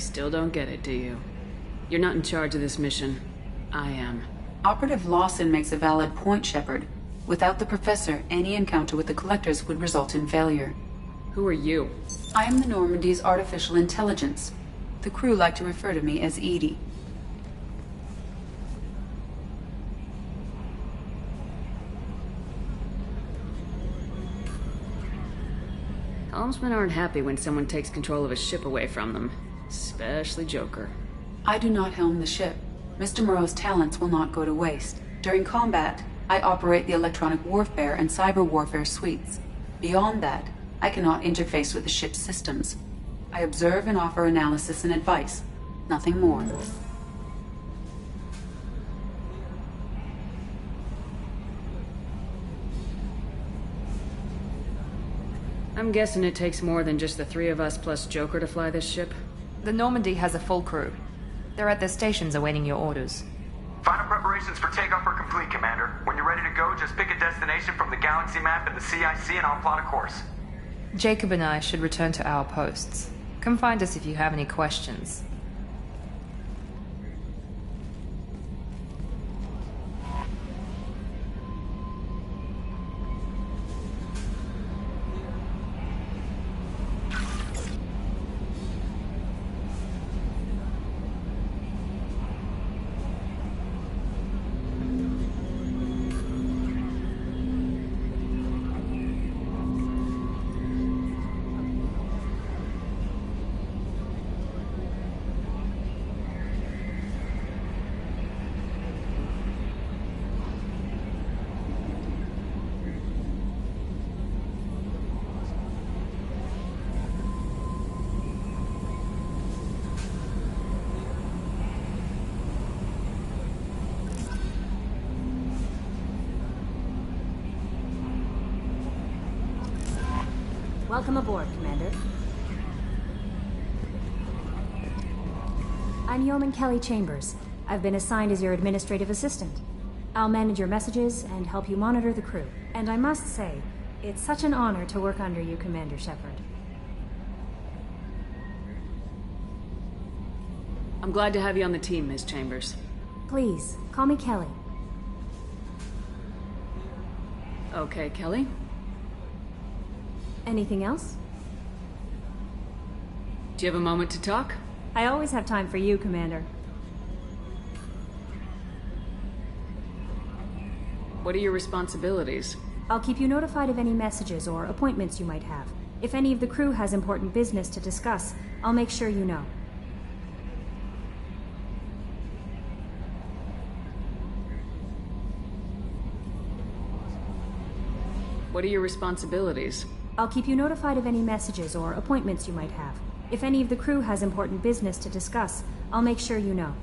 Still don't get it, do you? You're not in charge of this mission. I am. Operative Lawson makes a valid point, Shepard. Without the Professor, any encounter with the Collectors would result in failure. Who are you? I am the Normandy's artificial intelligence. The crew like to refer to me as Edie. Helmsmen aren't happy when someone takes control of a ship away from them. Especially Joker. I do not helm the ship. Mr. Moreau's talents will not go to waste. During combat, I operate the electronic warfare and cyber warfare suites. Beyond that, I cannot interface with the ship's systems. I observe and offer analysis and advice. Nothing more. I'm guessing it takes more than just the three of us plus Joker to fly this ship? The Normandy has a full crew. They're at their stations awaiting your orders. Final preparations for takeoff are complete, Commander. When you're ready to go, just pick a destination from the galaxy map in the CIC and I'll plot a course. Jacob and I should return to our posts. Come find us if you have any questions. Welcome aboard, Commander. I'm Yeoman Kelly Chambers. I've been assigned as your administrative assistant. I'll manage your messages and help you monitor the crew. And I must say, it's such an honor to work under you, Commander Shepard. I'm glad to have you on the team, Ms. Chambers. Please, call me Kelly. Okay, Kelly. Anything else? Do you have a moment to talk? I always have time for you, Commander. What are your responsibilities? I'll keep you notified of any messages or appointments you might have. If any of the crew has important business to discuss, I'll make sure you know. What are your responsibilities? I'll keep you notified of any messages or appointments you might have. If any of the crew has important business to discuss, I'll make sure you know.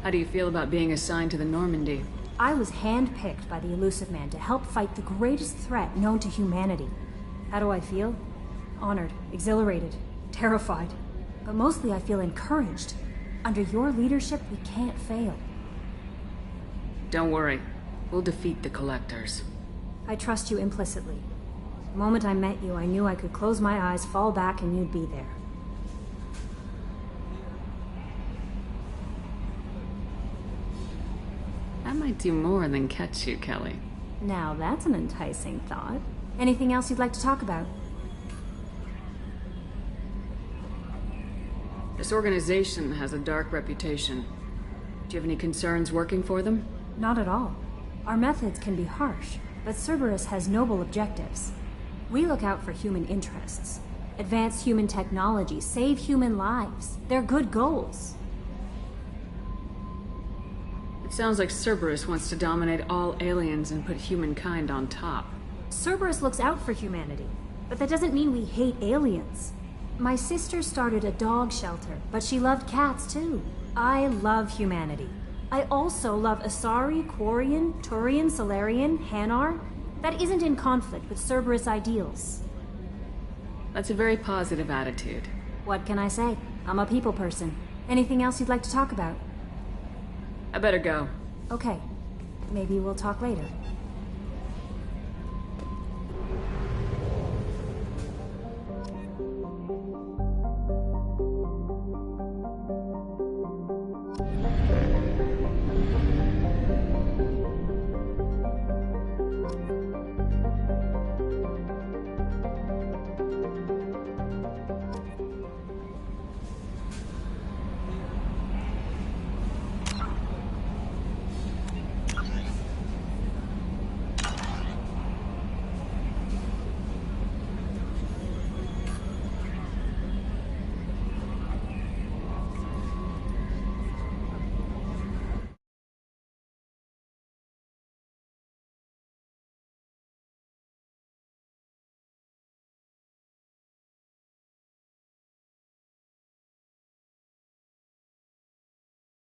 How do you feel about being assigned to the Normandy? I was handpicked by the Elusive Man to help fight the greatest threat known to humanity. How do I feel? Honored, exhilarated, terrified. But mostly I feel encouraged. Under your leadership, we can't fail. Don't worry. We'll defeat the Collectors. I trust you implicitly. The moment I met you, I knew I could close my eyes, fall back, and you'd be there. That might do more than catch you, Kelly. Now that's an enticing thought. Anything else you'd like to talk about? This organization has a dark reputation. Do you have any concerns working for them? Not at all. Our methods can be harsh, but Cerberus has noble objectives. We look out for human interests. Advance human technology, save human lives. They're good goals. It sounds like Cerberus wants to dominate all aliens and put humankind on top. Cerberus looks out for humanity, but that doesn't mean we hate aliens. My sister started a dog shelter, but she loved cats too. I love humanity. I also love Asari, Quarian, Turian, Solarian, Hanar. That isn't in conflict with Cerberus ideals. That's a very positive attitude. What can I say? I'm a people person. Anything else you'd like to talk about? I better go. Okay. Maybe we'll talk later.